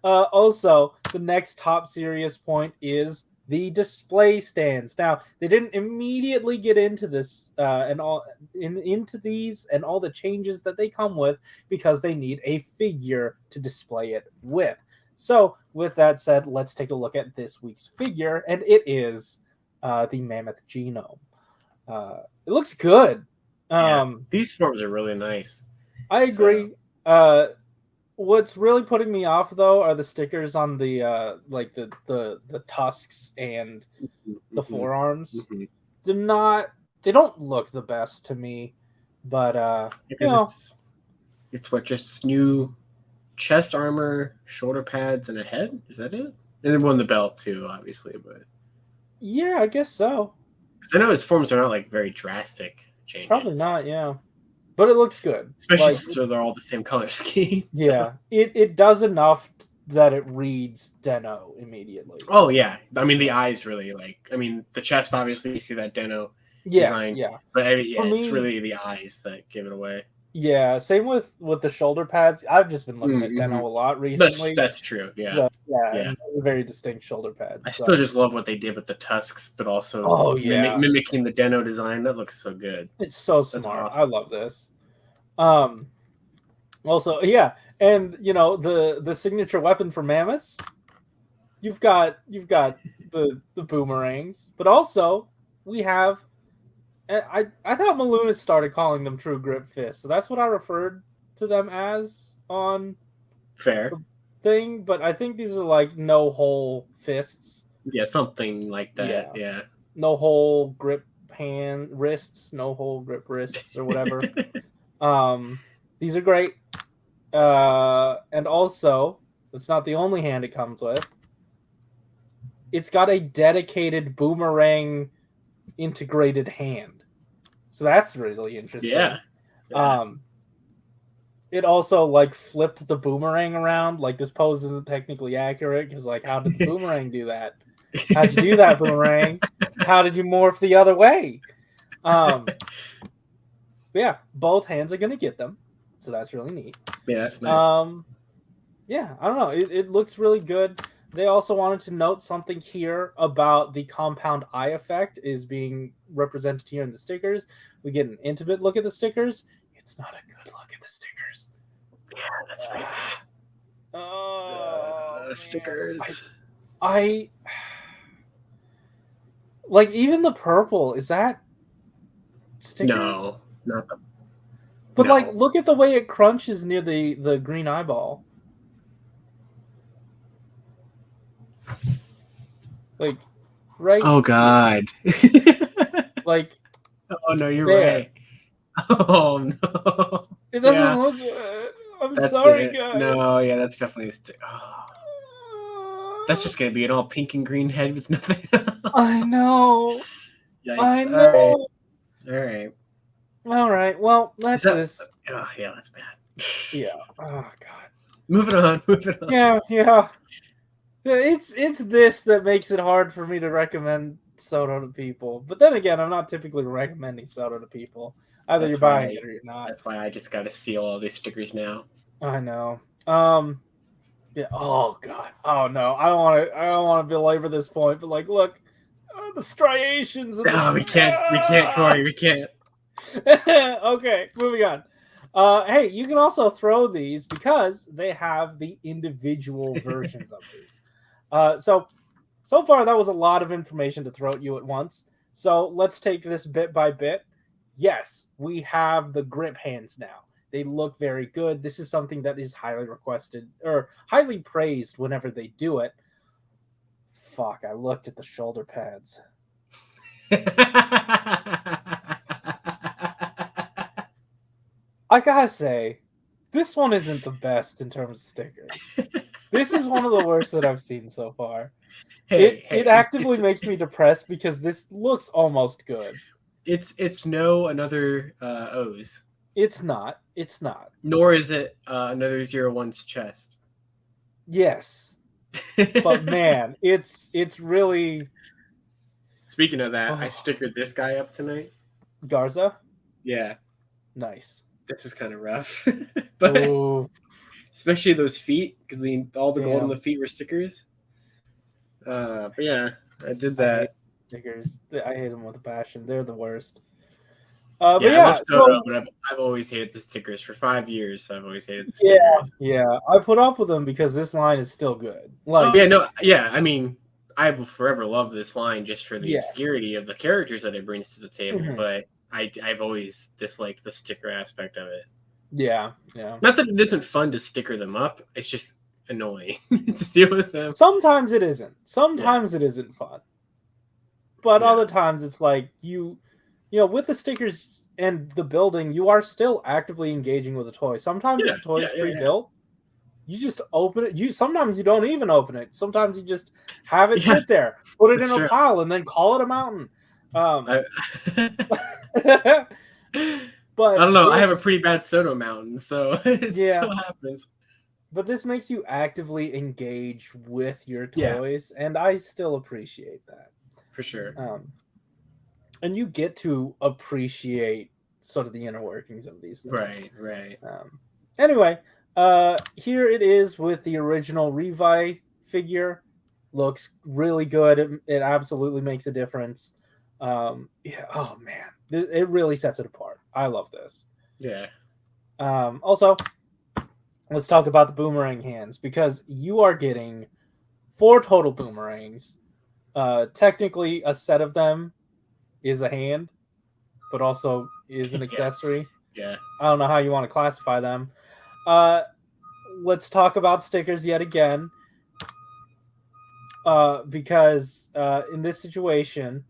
Also, the next top serious point is the display stands. Now, they didn't immediately get into this into these and all the changes that they come with because they need a figure to display it with. So, with that said, let's take a look at this week's figure, and it is the Mammoth Genome. It looks good. These forms are really nice. I agree. What's really putting me off though are the stickers on the like the tusks and the forearms. They don't look the best to me, but it's what, just new chest armor, shoulder pads, and a head. Is that it? And then one the belt too, obviously. But yeah, I guess so. Because I know his forms are not like very drastic changes. Probably not. Yeah. But it looks good. Especially so they're all the same color scheme. Yeah. It does enough that it reads Deno immediately. Oh, yeah. I mean, the eyes really the chest, obviously, you see that Deno design. Yeah. But it's really the eyes that give it away. Yeah. Same with the shoulder pads. I've just been looking at Deno a lot recently. That's true. Yeah. So, yeah. Very distinct shoulder pads. I still just love what they did with the tusks, but also mimicking the Deno design. That looks so good. It's so smart. Awesome. I love this. Also, yeah, and the signature weapon for mammoths. You've got the boomerangs, but also we have. I thought Malunis started calling them true grip fists, so that's what I referred to them as on fair thing. But I think these are like no hole fists. Yeah, something like that. Yeah. No hole grip wrists, no hole grip wrists, or whatever. These are great. And also, it's not the only hand it comes with. It's got a dedicated boomerang integrated hand. So that's really interesting. Yeah. It also flipped the boomerang around. This pose isn't technically accurate because how did the boomerang do that? How'd you do that, boomerang? How did you morph the other way? Yeah, both hands are gonna get them, so that's really neat. Yeah, that's nice. Yeah, I don't know. It looks really good. They also wanted to note something here about the compound eye effect is being represented here in the stickers. We get an intimate look at the stickers. It's not a good look at the stickers. Yeah, that's right. Stickers. I even the purple, is that sticker? No, not the. But look at the way it crunches near the green eyeball. Right. Oh God. Oh no, you're right. Oh no. It doesn't look good. I'm sorry, guys. No, yeah, that's definitely that's just gonna be an all pink and green head with nothing. I know. Yikes. I know. All right. Well, that's this. Oh yeah, that's bad. Yeah. Oh God. Moving on. Yeah. It's this that makes it hard for me to recommend CHODO to people. But then again, I'm not typically recommending CHODO to people. Either you're buying it or you're not. That's why I just got to seal all these stickers now. I know. Yeah. Oh God. Oh no. I don't want to belabor this point. But look, the striations. No, we can't, Corey. We can't. Okay, moving on. Hey, you can also throw these because they have the individual versions of these. So far, that was a lot of information to throw at you at once. So let's take this bit by bit. Yes, we have the grip hands now. They look very good. This is something that is highly requested or highly praised whenever they do it. Fuck, I looked at the shoulder pads. I gotta say, this one isn't the best in terms of stickers. This is one of the worst that I've seen so far. It actively makes me depressed because this looks almost good. It's no another O's. It's not. It's not. Nor is it another 01's chest. Yes. But man, it's really... Speaking of that, I stickered this guy up tonight. Garza? Yeah. Nice. This was kind of rough. But especially those feet, because all the gold on the feet were stickers. But yeah, I did that. Stickers. I hate them with a passion. They're the worst. I love CHODO, but I've always hated the stickers. For 5 years, I've always hated the stickers. Yeah. I put up with them because this line is still good. I mean, I will forever love this line just for the obscurity of the characters that it brings to the table, but I've always disliked the sticker aspect of it. Yeah. Not that it isn't fun to sticker them up, it's just annoying to deal with them. Sometimes it isn't. Sometimes it isn't fun. But other times it's like you know, with the stickers and the building, you are still actively engaging with the toy. Sometimes if the toy is pre-built, you just open it. Sometimes you don't even open it. Sometimes you just have it sit there, put it in a pile, and then call it a mountain. But I don't know. I have a pretty bad CHODO mountain, so it still happens. But this makes you actively engage with your toys, and I still appreciate that. For sure. And you get to appreciate sort of the inner workings of these things. Right. Anyway, here it is with the original Revice figure. Looks really good. It absolutely makes a difference. Oh man, it really sets it apart. I love this. Yeah. Also, let's talk about the Boomerang Hands, because you are getting 4 total boomerangs. Technically, a set of them is a hand, but also is an accessory. Yeah. I don't know how you want to classify them. Let's talk about stickers yet again. Because in this situation,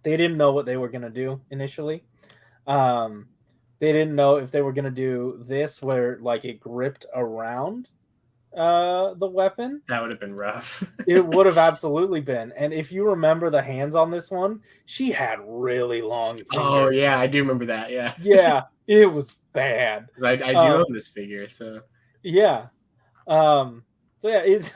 they didn't know what they were going to do initially. They didn't know if they were going to do this where like it gripped around the weapon. That would have been rough. It would have absolutely been. And if you remember the hands on this one, she had really long fingers. Oh yeah, I do remember that. Yeah. Yeah, it was bad. I do own this figure, so yeah. It's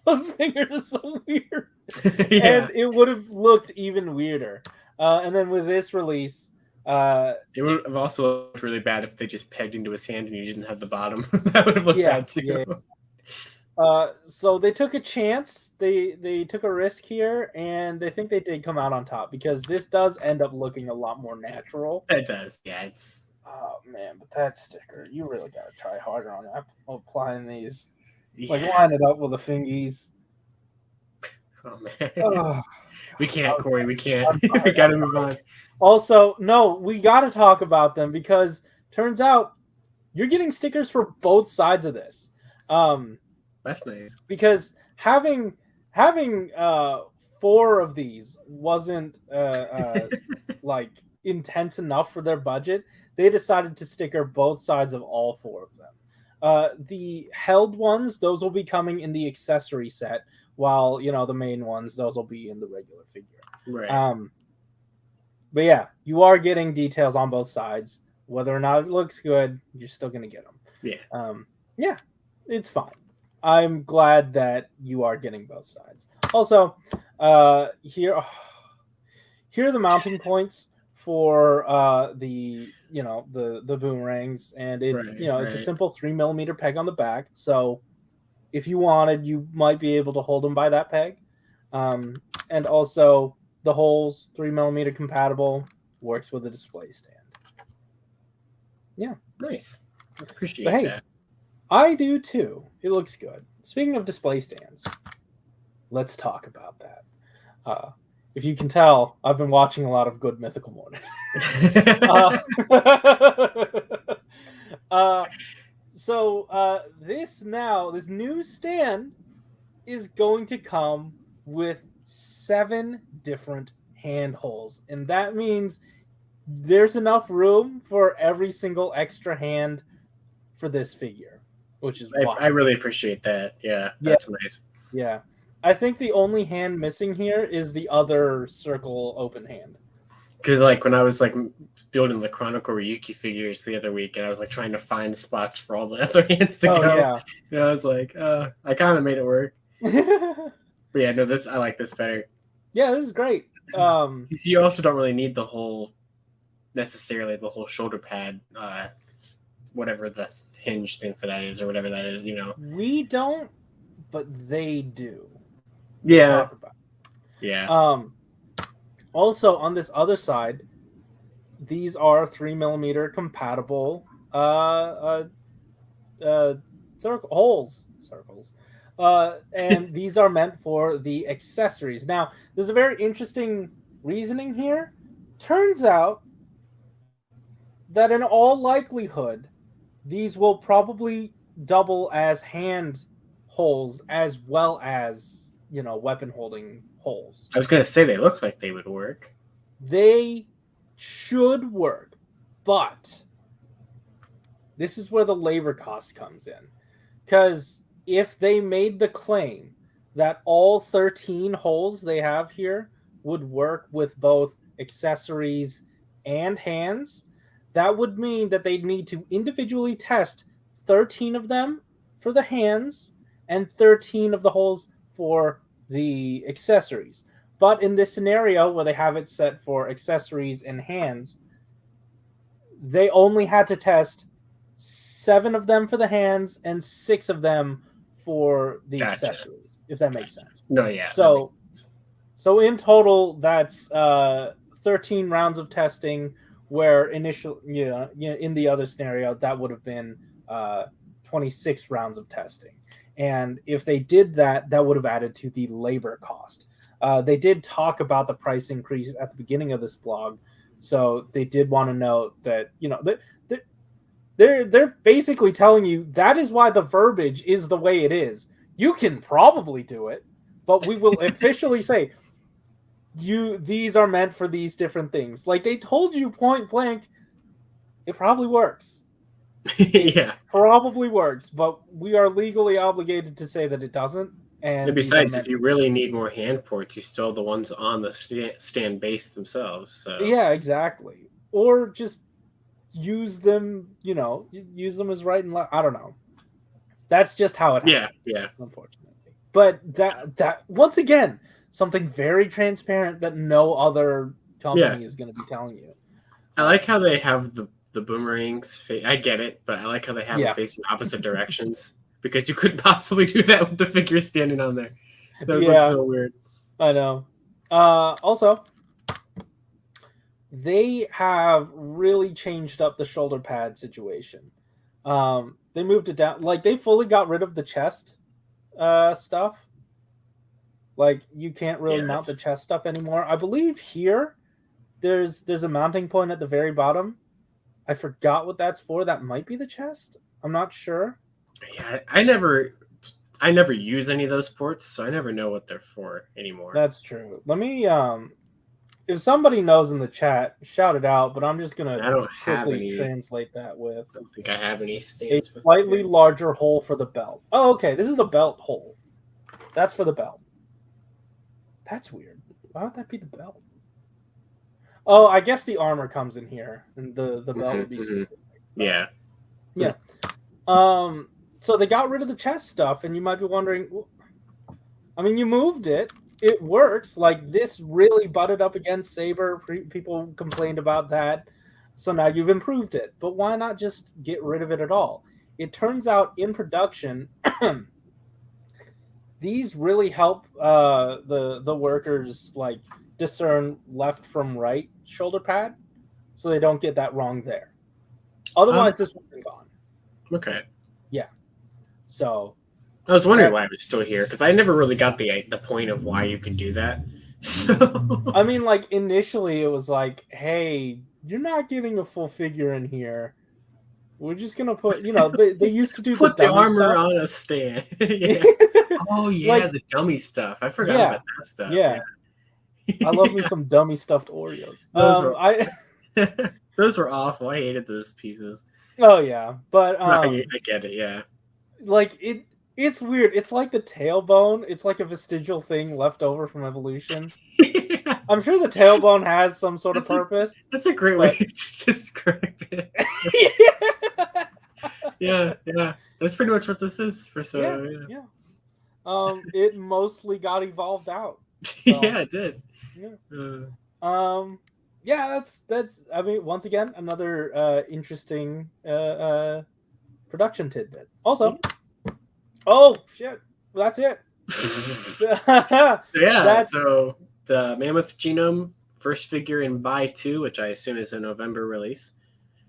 those fingers are so weird. And it would have looked even weirder. And then with this release, it would have also looked really bad if they just pegged into his hand and you didn't have the bottom. That would have looked bad too. Yeah. So they took a chance. They took a risk here, and they think they did come out on top because this does end up looking a lot more natural. It does. Yeah, it's. Oh man, but that sticker, you really gotta try harder on applying these. Yeah. Like line it up with the fingies. Oh man. We can't, Corey. We can't. We gotta move on. Also, no, we gotta talk about them because turns out you're getting stickers for both sides of this. That's nice. Because having 4 of these wasn't like intense enough for their budget. They decided to sticker both sides of all 4 of them. The held ones, those will be coming in the accessory set, while the main ones, those will be in the regular figure. Right. But yeah, you are getting details on both sides. Whether or not it looks good, you're still gonna get them. Yeah. Yeah, it's fine. I'm glad that you are getting both sides. Also, here are the mounting points for the boomerangs, and it's a simple 3mm peg on the back. So if you wanted, you might be able to hold them by that peg. And also the holes 3mm compatible, works with a display stand. Yeah. Nice. I appreciate but hey, that. I do too. It looks good. Speaking of display stands, let's talk about that. If you can tell, I've been watching a lot of Good Mythical Morning. This new stand is going to come with 7 different hand holes, and that means there's enough room for every single extra hand for this figure, which is I really appreciate that. Yeah, that's nice. Yeah. I think the only hand missing here is the other circle open hand. Because like when I was like building the Chronicle Ryuki figures the other week, and I was like trying to find spots for all the other hands to go. Yeah. And I was like, I kind of made it work. But yeah, no, I like this better. Yeah, this is great. You also don't really need necessarily the whole shoulder pad, whatever the hinge thing for that is, or whatever that is. We don't, but they do. Yeah. We'll talk about it. Yeah. Also, on this other side, these are 3mm compatible circles, and these are meant for the accessories. Now, there's a very interesting reasoning here. Turns out that in all likelihood, these will probably double as hand holes as well as, weapon holding holes. I was going to say they look like they would work. They should work, but this is where the labor cost comes in. Because if they made the claim that all 13 holes they have here would work with both accessories and hands, that would mean that they'd need to individually test 13 of them for the hands and 13 of the holes for the accessories. But in this scenario where they have it set for accessories and hands, they only had to test 7 of them for the hands and 6 of them for the accessories, if that makes sense. No, yeah. So in total, that's 13 rounds of testing, where initially, in the other scenario, that would have been 26 rounds of testing. And if they did that, that would have added to the labor cost. They did talk about the price increase at the beginning of this blog, so they did want to know that, they're basically telling you that is why the verbiage is the way it is. You can probably do it, but we will officially say these are meant for these different things. Like they told you point blank, it probably works. Yeah, probably works, but we are legally obligated to say that it doesn't. And besides, if you really need more hand ports, you still have the ones on the stand base themselves. So yeah, exactly. Or just use them, use them as right and left. I don't know. That's just how it happens. Yeah. Unfortunately, but that once again, something very transparent that no other company is going to be telling you. I like how they have the boomerangs. I get it, but I like how they have them facing opposite directions, because you couldn't possibly do that with the figure standing on there. That would look so weird. I know. Also, they have really changed up the shoulder pad situation. They moved it down. Like, they fully got rid of the chest stuff. Like, you can't really mount the chest stuff anymore. I believe here there's a mounting point at the very bottom. I forgot what that's for. That might be the chest. I'm not sure. Yeah, I never use any of those ports, so I never know what they're for anymore. That's true. Let me if somebody knows in the chat, shout it out, but I'm just gonna quickly translate that with. I don't think I have any stands a slightly larger hole for the belt. Oh, okay. This is a belt hole. That's for the belt. That's weird. Why would that be the belt? Oh, I guess the armor comes in here, and the belt would be specific. So. Yeah. So they got rid of the chest stuff, and you might be wondering, I mean, you moved it. It works. Like, this really butted up against Saber. People complained about that. So now you've improved it. But why not just get rid of it at all? It turns out in production, these really help the workers, like, discern left from right shoulder pad, so they don't get that wrong there. Otherwise, this would have been gone. Okay. Yeah. So. I was wondering why it was still here because I never really got the point of why you could do that. So. I mean, like initially, it was like, "Hey, you're not getting a full figure in here. We're just gonna put, they used to do put the armor stuff. on a stand." Yeah. Oh yeah, like, the dummy stuff. I forgot about that stuff. Yeah. I love me some dummy stuffed Oreos. Those were awful. I hated those pieces. Oh yeah, but I get it. Yeah. Like it's weird. It's like the tailbone. It's like a vestigial thing left over from evolution. Yeah. I'm sure the tailbone has some sort of purpose. That's a great way to describe it. Yeah. That's pretty much what this is for Yeah. It mostly got evolved out. So, yeah, it did. Yeah. Yeah, that's. I mean, once again, another interesting production tidbit. Also, oh shit, well, that's it. So the Mammoth Genome first figure in Buy 2, which I assume is a November release.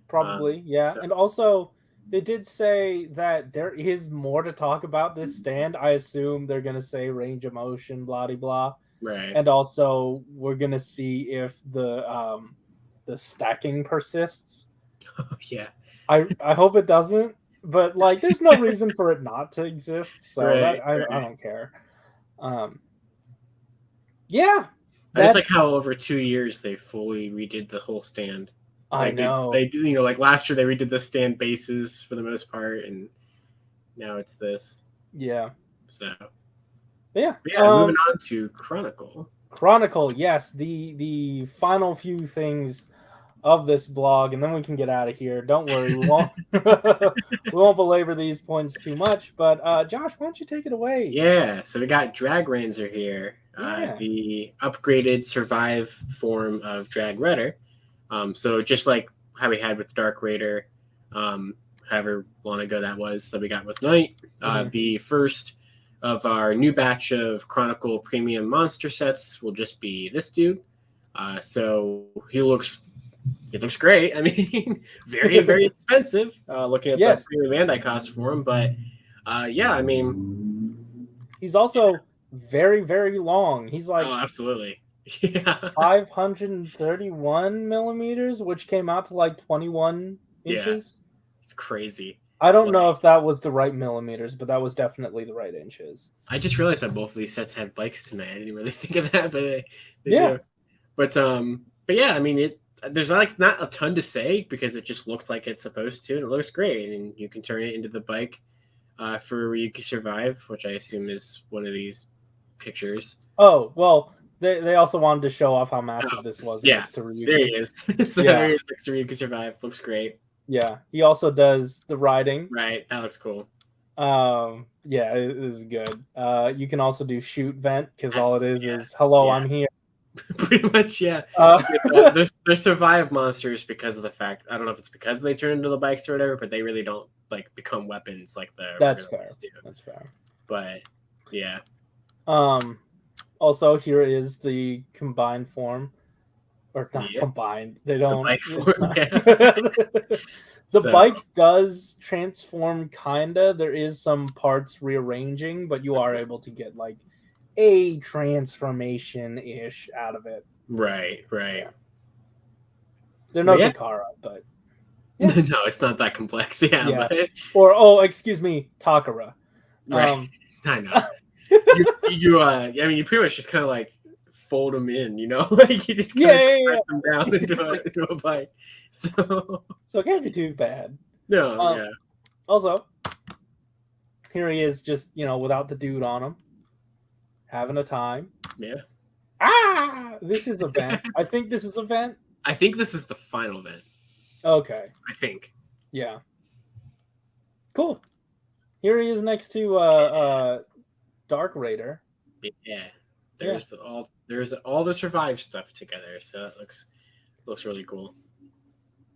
Probably, yeah. And also, they did say that there is more to talk about this stand. I assume they're gonna say range of motion, blah de blah. Right. And also, we're gonna see if the stacking persists. Yeah. I hope it doesn't, but like, there's no reason for it not to exist. So I don't care. Yeah. It's like how over 2 years they fully redid the whole stand. I know. They like last year they redid the stand bases for the most part, and now it's this. Yeah. So. Yeah. Moving on to Chronicle. Chronicle, yes, the final few things of this blog, and then we can get out of here. Don't worry, we won't we won't belabor these points too much. But Josh, why don't you take it away? Yeah, so we got Gaoranger here, the upgraded survive form of Drag Raider. So just like how we had with Dark Raider, however long ago that was, that we got with Knight, the first of our new batch of Chronicle premium monster sets will just be this dude. So he looks great. I mean, very, very expensive. Looking at the premium Bandai cost for him, but yeah, I mean, he's also very, very long. He's like, oh, absolutely, yeah, 531 millimeters, which came out to like 21 inches. It's crazy. I don't know if that was the right millimeters, but that was definitely the right inches. I just realized that both of these sets had bikes tonight. I didn't really think of that, but they do. But yeah, I mean, there's like not a ton to say because it just looks like it's supposed to, and it looks great. And you can turn it into the bike for Ryuki Survive, which I assume is one of these pictures. Oh, well, they also wanted to show off how massive this was next to Ryuki. There he is. So there he is next to Ryuki Survive. Looks great. Yeah, he also does the riding. Right, that looks cool. Yeah, it is good. You can also do shoot vent because all it is hello, I'm here. Pretty much, yeah. They're survive monsters because of the fact, I don't know if it's because they turn into the bikes or whatever, but they really don't like become weapons like the That's fair. Do. That's fair. But yeah. Also, here is the combined form. Or not combined. They don't. The bike form, The bike does transform, kinda. There is some parts rearranging, but you are able to get like a transformation-ish out of it. Right. Yeah. They're no Takara, but no, it's not that complex. Yeah. But... Or excuse me, Takara. Right. I know. I mean, you pretty much just kind of like fold them in, like you just press them down into a bike. So it can't be too bad. No, Also, here he is, just without the dude on him, having a time. Yeah. This is a vent. I think this is a vent. I think this is the final vent. Okay. I think. Yeah. Cool. Here he is next to Dark Raider. Yeah. There's all the survive stuff together, so that looks really cool.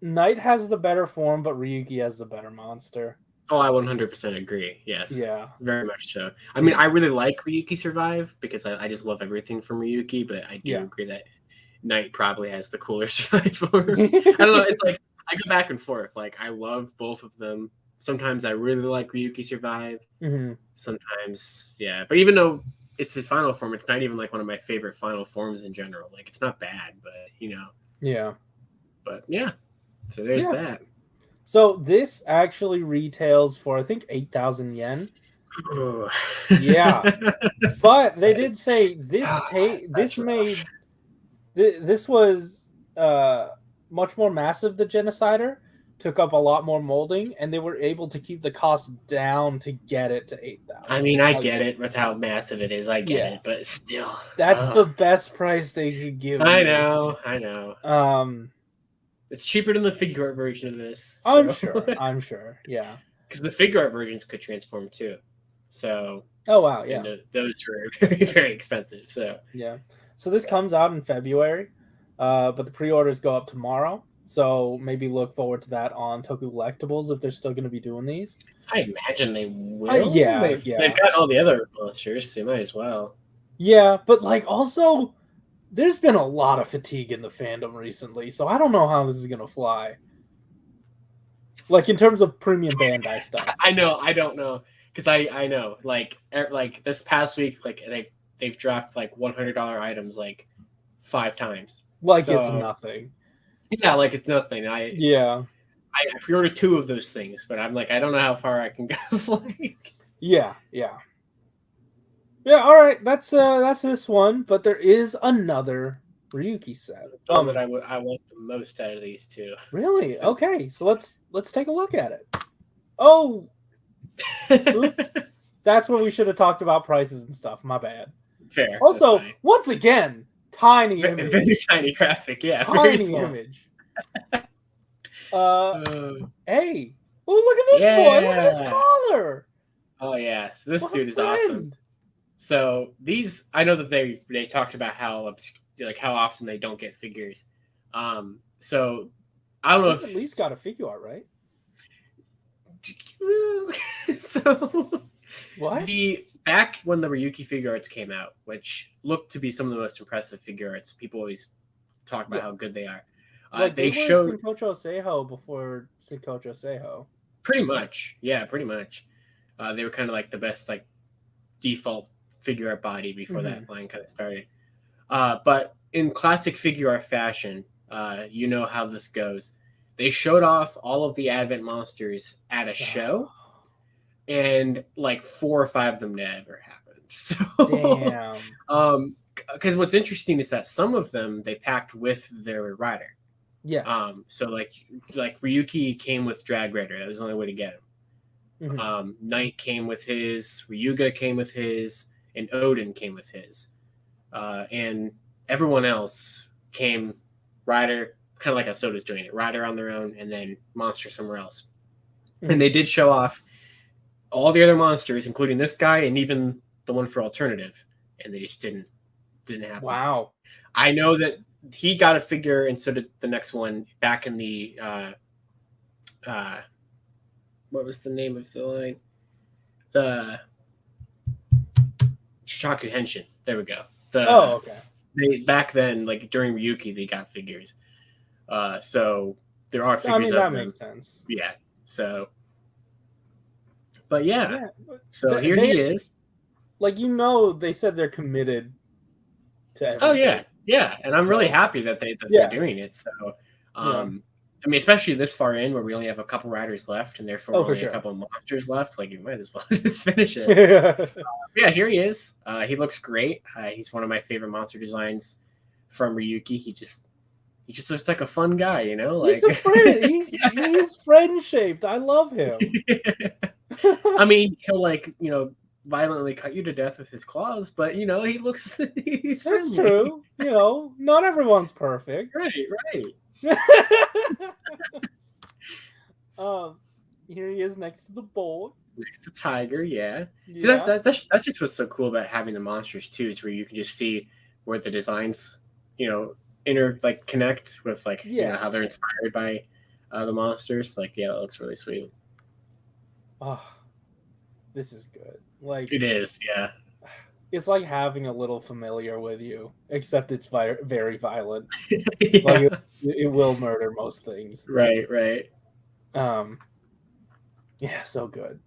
Knight has the better form, but Ryuki has the better monster. Oh, I 100% agree. Yes. Yeah. Very much so. I mean, I really like Ryuki Survive because I just love everything from Ryuki, but I do agree that Knight probably has the cooler survive form. I don't know. It's like I go back and forth. Like, I love both of them. Sometimes I really like Ryuki Survive. Mm-hmm. Sometimes, yeah. But even though it's his final form, it's not even like one of my favorite final forms in general. Like, it's not bad, but Yeah. But yeah, so there's that. So this actually retails for I think 8,000 yen. Yeah, but they did say this this was much more massive. The Genocider took up a lot more molding, and they were able to keep the cost down to get it to 8,000. I mean, I get it with how massive it is. I get it, but still, that's the best price they could give. I know. It's cheaper than the figure art version of this. So. I'm sure. Yeah, because the figure art versions could transform too. So. Oh wow! Yeah, those were very, very expensive. So. Yeah. So this comes out in February, but the pre-orders go up tomorrow. So maybe look forward to that on Toku Collectibles if they're still going to be doing these. I imagine they will. They've got all the other monsters, so they might as well. Yeah, but like also, there's been a lot of fatigue in the fandom recently, so I don't know how this is going to fly. Like in terms of premium Bandai stuff. I don't know. Because I know, like this past week, like they've dropped like $100 items like 5 times. Like it's nothing. Yeah, like it's nothing. I pre-ordered 2 of those things, but I'm like, I don't know how far I can go. Yeah. All right, that's this one, but there is another Ryuki set. That I want the most out of these 2. Really? So. Okay, so let's take a look at it. Oh. Oops. That's when we should have talked about prices and stuff. My bad. Fair. Also, once again, tiny image. Very tiny graphic. Yeah. Tiny image. Hey. Oh, look at this boy. Look at his collar. Oh yeah. So this dude is awesome. So these, I know that they talked about how often they don't get figures. So I don't know if at least got a figure art, right? So what? Back when the Ryuki figure arts came out, which looked to be some of the most impressive figure arts, people always talk about how good they are. They showed Senkocho Seiho before Senkocho Seiho. Pretty much, yeah, pretty much. They were kind of like the best like default figure art body before that line kind of started. But in classic figure art fashion, you know how this goes. They showed off all of the Advent monsters at a show, and like 4 or 5 of them never happened. So, damn. Because what's interesting is that some of them they packed with their rider. Yeah. So like Ryuki came with Drag Rider. That was the only way to get him. Knight came with his. Ryuga came with his, and Odin came with his. And everyone else came rider. Kind of like how Soda's doing it, rider on their own, and then monster somewhere else. And they did show off all the other monsters, including this guy and even the one for alternative, and they just didn't happen. Wow. I know that he got a figure, and so did the next one back in the what was the name of the line? The Shaku Henshin. There we go. Okay. Back then, like during Ryuki, they got figures. So there are figures of them. That makes sense. Yeah. So, but yeah. So here he is. Like they said they're committed to everything. Oh yeah, and I'm really happy that they're doing it. So, I mean, especially this far in where we only have a couple riders left, and therefore only a couple of monsters left. Like you might as well just finish it. Yeah, here he is. He looks great. He's one of my favorite monster designs from Ryuki. He just looks like a fun guy, you know. Like he's a friend. He's friend shaped. I love him. I mean, he'll violently cut you to death with his claws, but he looks. He's That's true. Not everyone's perfect. Right. Here he is next to the bull. Next to Tiger, yeah. See that's just what's so cool about having the monsters too, is where you can just see where the designs, connect with how they're inspired by the monsters. Like, yeah, it looks really sweet. Oh, this is good. Like it is, yeah. It's like having a little familiar with you, except it's very violent. Yeah. Like It will murder most things. Right. Yeah, so good.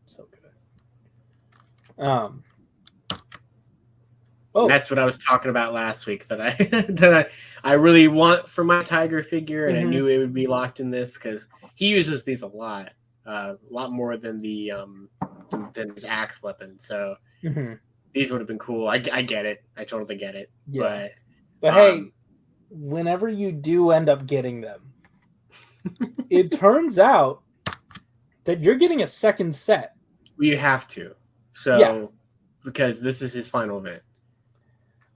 That's what I was talking about last week. That I really want for my tiger figure, and I knew it would be locked in this because he uses these a lot more than than his axe weapon. So these would have been cool. I get it. I totally get it. Yeah. But hey, whenever you do end up getting them, it turns out that you're getting a second set. You have to. So because this is his final event.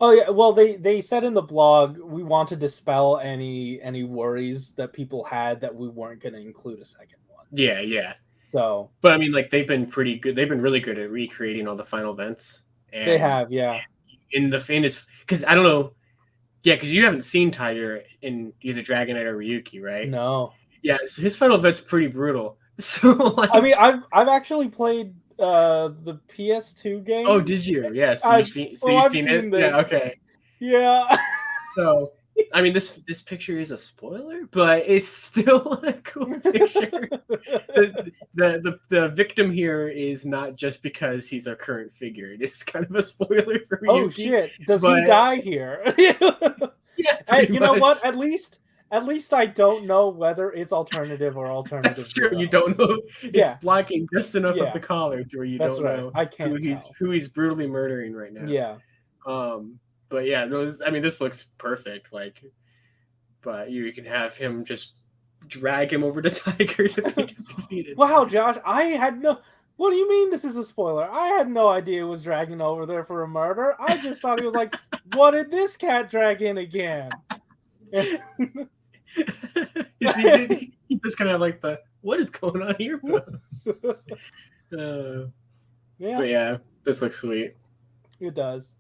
Oh yeah, well they said in the blog we want to dispel any worries that people had that we weren't going to include a second one. Yeah. So, but I mean, like they've been pretty good. They've been really good at recreating all the final events. And they have, yeah. In the famous, because I don't know, because you haven't seen Tiger in either Dragonite or Ryuki, right? No. Yeah, so his final event's pretty brutal. So like, I mean, I've actually played the PS2 game. Oh, did you? Yeah, so you've seen it? This. Yeah, okay. Yeah. So, I mean, this picture is a spoiler, but it's still a cool picture. The victim here is not just because he's a current figure. It is kind of a spoiler for Ryuki. Oh shit! Does he die here? Yeah, you know what? At least I don't know whether it's alternative or alternative. That's true. You don't know. It's blocking just enough of the collar to where you don't know I can't who he's brutally murdering right now. Yeah. But yeah, this looks perfect. Like, but you can have him just drag him over to Tiger to be defeated. Wow, Josh, I had no. What do you mean this is a spoiler? I had no idea it was dragging over there for a murder. I just thought he was like, what did this cat drag in again? He just kind of like what is going on here, bro? But yeah, this looks sweet. It does.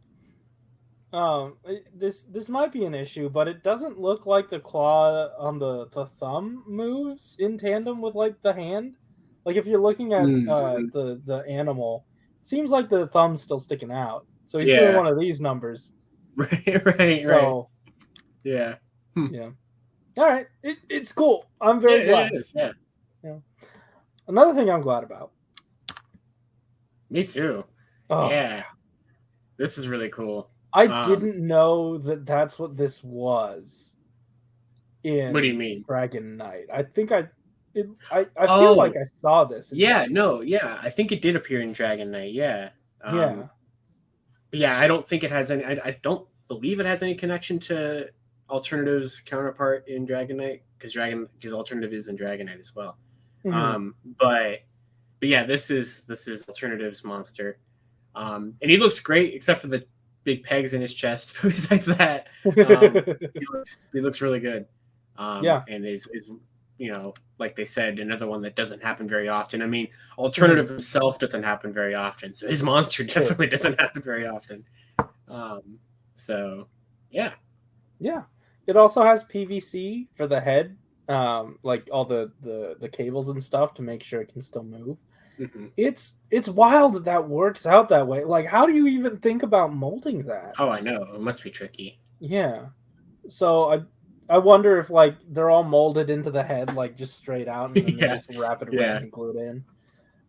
This might be an issue, but it doesn't look like the claw on the thumb moves in tandem with like the hand. Like if you're looking at the animal, it seems like the thumb's still sticking out. So he's doing one of these numbers. Right. Yeah. Yeah. All right. It's cool. I'm very glad. It is, yeah. Another thing I'm glad about. Me too. Oh. Yeah. This is really cool. I didn't know that that's what this was. What do you mean? Dragon Knight. I think I feel like I saw this. I think it did appear in Dragon Knight. Yeah. Yeah, I don't think it has any. I don't believe it has any connection to Alternative's counterpart in Dragon Knight because Alternative is in Dragon Knight as well. But yeah, this is Alternative's monster, and he looks great except for the big pegs in his chest. But besides that, he looks really good. And is like they said, another one that doesn't happen very often. I mean, Alternative himself doesn't happen very often, so his monster definitely doesn't happen very often. So yeah. It also has PVC for the head, like all the cables and stuff to make sure it can still move. It's wild that works out that way. Like, how do you even think about molding that? Oh, I know. It must be tricky. Yeah. So I wonder if like they're all molded into the head, like just straight out, and then they just wrap it around and glue it in.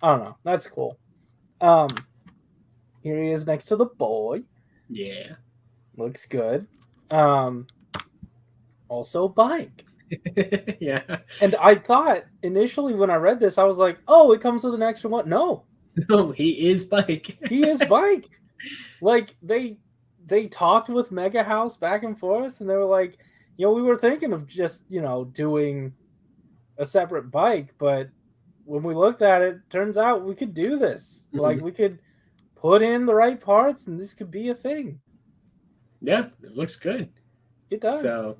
I don't know. That's cool. Here he is next to the boy. Yeah. Looks good. Also bike. Yeah. And I thought initially when I read this, I was like, oh, it comes with an extra one. No, he is bike. He is bike. Like they talked with Mega House back and forth, and they were like, we were thinking of just doing a separate bike, but when we looked at it, turns out we could do this. Like we could put in the right parts, and this could be a thing. Yeah, it looks good. It does. So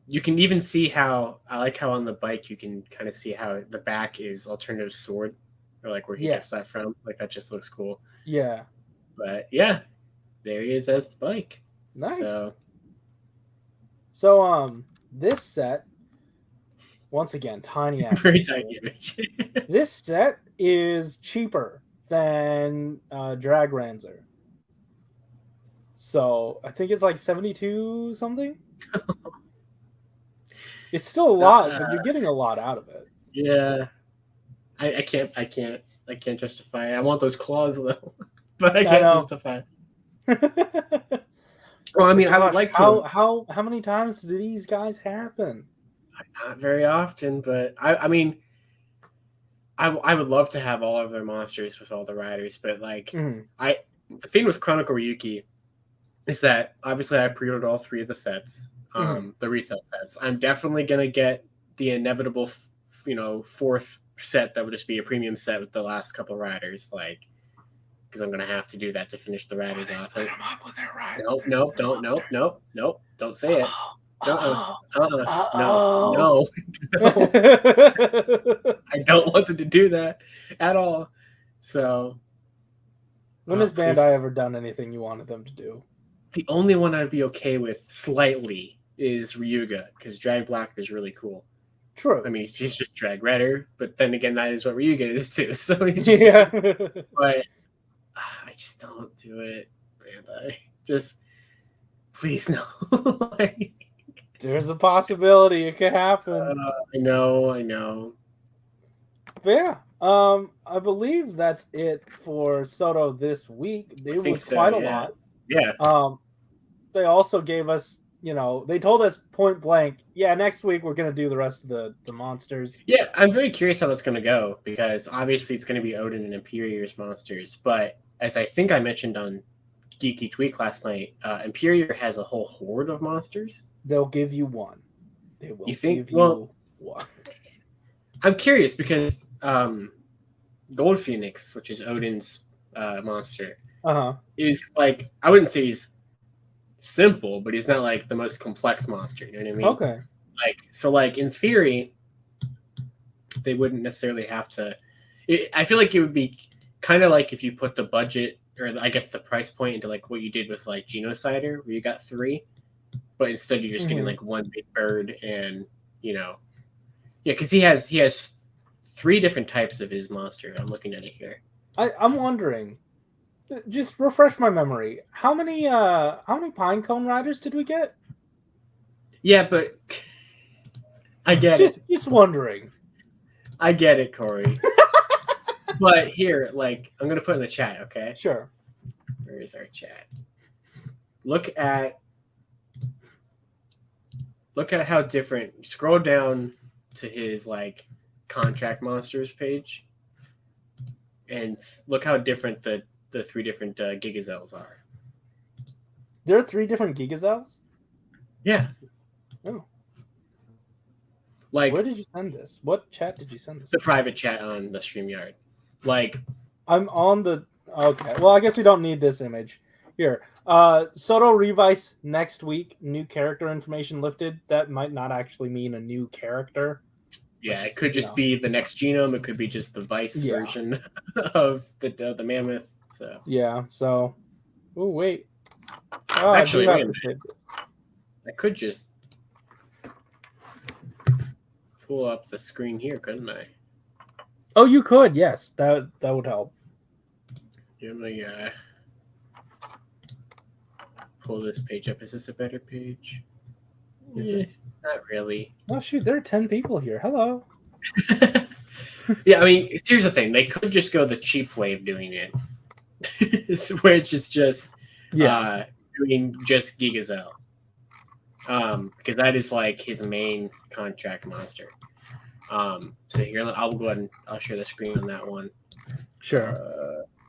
you can even see how on the bike you can kind of see how the back is Alternative sword, or like where he gets that from. Like that just looks cool. Yeah. But yeah, there he is as the bike. Nice. So this set, once again, tiny ass. Very tiny image. This set is cheaper than Gaoranger. So I think it's like 72 something. It's still a lot, but you're getting a lot out of it. Yeah, I can't justify it. I want those claws though, but I can't justify it. Well, I mean, Josh, I would like to. How many times do these guys happen? Not very often, but I mean, I would love to have all of their monsters with all the riders, but like the thing with Chronicle Ryuki is that obviously I pre-ordered all 3 of the sets, the retail sets. I'm definitely gonna get the inevitable, 4th set that would just be a premium set with the last couple riders, like because I'm gonna have to do that to finish the riders off. Split them up with their riders. Nope, don't say it. No. I don't want them to do that at all. So, when has Bandai ever done anything you wanted them to do? The only one I'd be okay with slightly is Ryuga, because Drag Black is really cool. True. I mean, he's just Drag Redder, but then again, that is what Ryuga is too. So he's just but I just don't do it, Bandai. Just please no. There's a possibility it could happen. I know. But yeah, I believe that's it for CHODO this week. It was quite a lot. Yeah. They also gave us, they told us point blank, next week we're gonna do the rest of the monsters. Yeah, I'm very curious how that's gonna go, because obviously it's gonna be Odin and Imperior's monsters, but as I think I mentioned on Geek Each Week last night, Imperior has a whole horde of monsters. They'll give you one. They will give you one. I'm curious because Gold Phoenix, which is Odin's monster, is like, I wouldn't say he's simple, but he's not like the most complex monster. You know what I mean? Okay. Like in theory, they wouldn't necessarily have to. I feel like it would be kind of like if you put the budget, or I guess the price point, into like what you did with like Genocider, where you got 3, but instead you're just getting like one big bird, and because he has 3 different types of his monster. I'm looking at it here. I'm wondering, just refresh my memory. How many Pine Cone Riders did we get? Yeah, but I get it. Just wondering. I get it, Corey. But here, like, I'm gonna put in the chat, okay? Sure. Where is our chat? Look at how different. Scroll down to his like contract monsters page, and look how different the 3 different Gigazels are. There are 3 different Gigazels? Yeah. Oh. Like, where did you send this? What chat did you send this? The private chat on the StreamYard. Like, I'm on the. Okay. Well, I guess we don't need this image. Here. CHODO Revice next week. New character information lifted. That might not actually mean a new character. Yeah, it could just be the next genome. It could be just the Vice version of the Mammoth. So yeah. So, oh wait. Actually, wait a minute. I could just pull up the screen here, couldn't I? Oh, you could. Yes, that would help. Let me pull this page up. Is this a better page? Is it? Not really. Oh shoot, there are 10 people here. Hello. Yeah, I mean, here's the thing. They could just go the cheap way of doing it, which is just doing just Gigazel. Because that is like his main contract monster. So here, I'll go ahead and I'll share the screen on that one. Sure.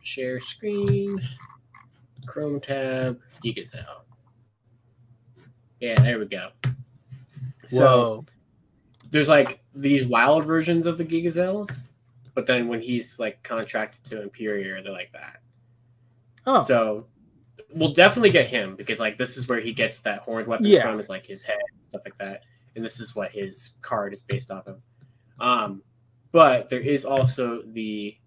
Share screen, Chrome tab, Gigazel. Yeah, there we go. So there's like these wild versions of the Gigazels, but then when he's like contracted to Imperior, they're like that. Oh. So we'll definitely get him, because like this is where he gets that horned weapon from, is like his head and stuff like that. And this is what his card is based off of. But there is also the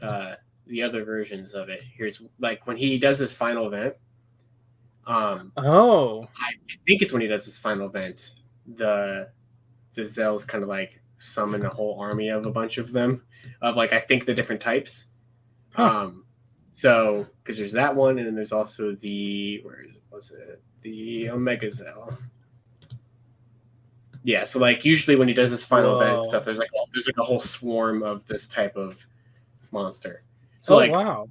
other versions of it. Here's like when he does his final event. I think it's when he does his final event. The Zels kind of like summon a whole army of a bunch of them, of like I think the different types. So because there's that one, and then there's also the the Omega Zel. Yeah, so like usually when he does this final event stuff, there's like a whole swarm of this type of monster. So wow.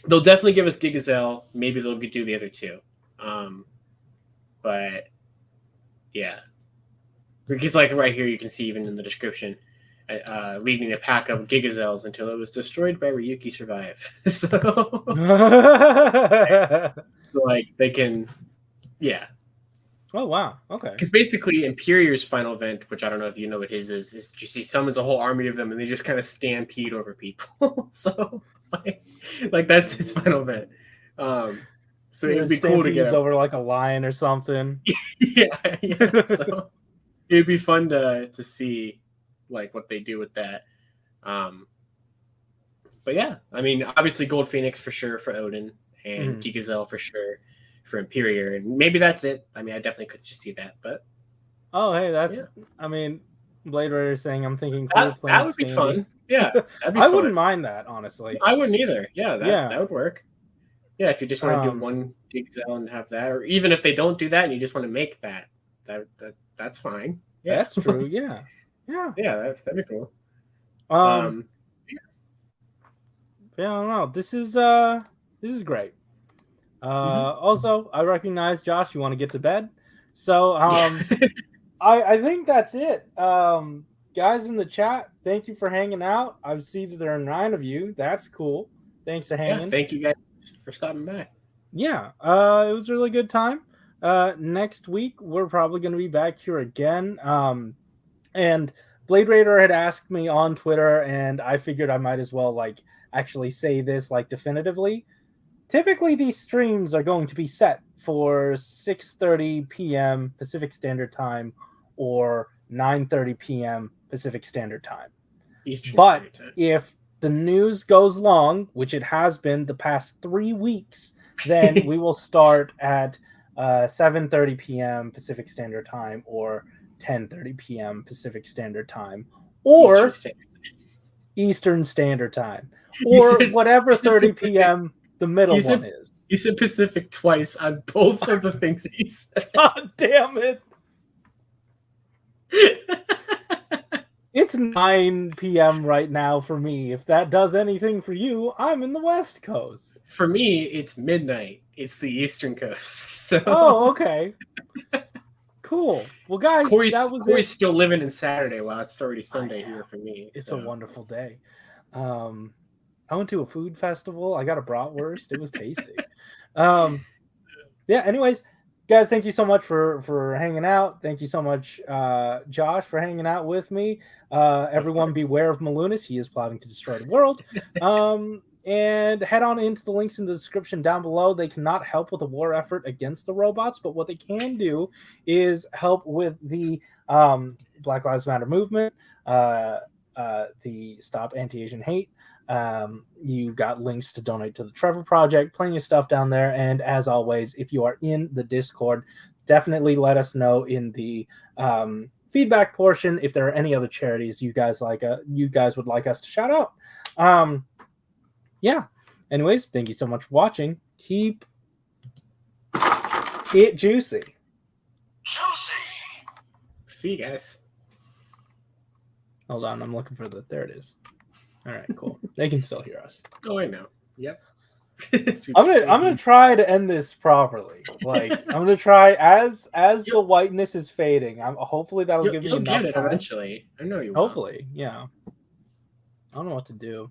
They'll definitely give us Gigazel. Maybe they'll do the other two. But yeah, because like right here you can see even in the description, leading a pack of Gigazels until it was destroyed by Ryuki survive. So like they can, yeah. Oh wow, okay. Because basically Imperior's final event, which I don't know if you know what his is just he summons a whole army of them and they just kind of stampede over people. So like that's his final event. So it would be cool to get over like a lion or something. yeah. So it'd be fun to see like what they do with that. But yeah, I mean, obviously Gold Phoenix for sure for Odin and Gigazel for sure for Imperior, and maybe that's it. I mean, I definitely could just see that, but hey, that's I mean, Blade Runner saying I'm thinking that would be fun. Yeah, that'd be I fun. wouldn't mind that, honestly. I wouldn't either. Yeah, that would work. Yeah, if you just want to do one Gigazel and have that, or even if they don't do that and you just want to make that's fine. Yeah, that's true. Yeah, that'd be cool. Yeah, I don't know. This is great. Also, I recognize Josh. You want to get to bed, so I think that's it. Guys in the chat, thank you for hanging out. I see that there are 9 of you. That's cool. Thanks for hanging. Yeah, thank you guys for stopping by. Yeah, it was a really good time. Next week we're probably going to be back here again. And Blade Raider had asked me on Twitter, and I figured I might as well like actually say this like definitively. Typically, these streams are going to be set for 6:30 p.m. Pacific Standard Time or 9:30 p.m. Pacific Standard Time. Eastern Standard Time. If the news goes long, which it has been the past 3 weeks, then we will start at 7:30 p.m. Pacific Standard Time or 10:30 p.m. Pacific Standard Time or Eastern Standard Time or whatever 30 p.m. the middle one is. You said Pacific twice on both of the things that you said. God damn it. It's 9 p.m. right now for me. If that does anything for you, I'm in the West Coast. For me, it's midnight. It's the Eastern Coast. So. Oh, okay. Cool. Well, guys, Corey's it. Still living in Saturday while it's already Sunday here for me. It's a wonderful day. I went to a food festival. I got a bratwurst. It was tasty. Yeah, anyways, guys, thank you so much for hanging out. Thank you so much, Josh, for hanging out with me. Everyone beware of Malunis. He is plotting to destroy the world. And head on into the links in the description down below. They cannot help with the war effort against the robots, but what they can do is help with the Black Lives Matter movement, the Stop Anti-Asian Hate. You got links to donate to the Trevor Project, plenty of stuff down there. And as always, if you are in the Discord, definitely let us know in the feedback portion if there are any other charities you guys would like us to shout out. Yeah. Anyways, thank you so much for watching. Keep it juicy. See you guys. Hold on, I'm looking for there it is. All right, cool. They can still hear us. Oh, I know. Yep. I'm gonna try to end this properly. Like I'm gonna try as the whiteness is fading. Hopefully that'll give me enough time. Eventually. I know you will. Hopefully, yeah. I don't know what to do.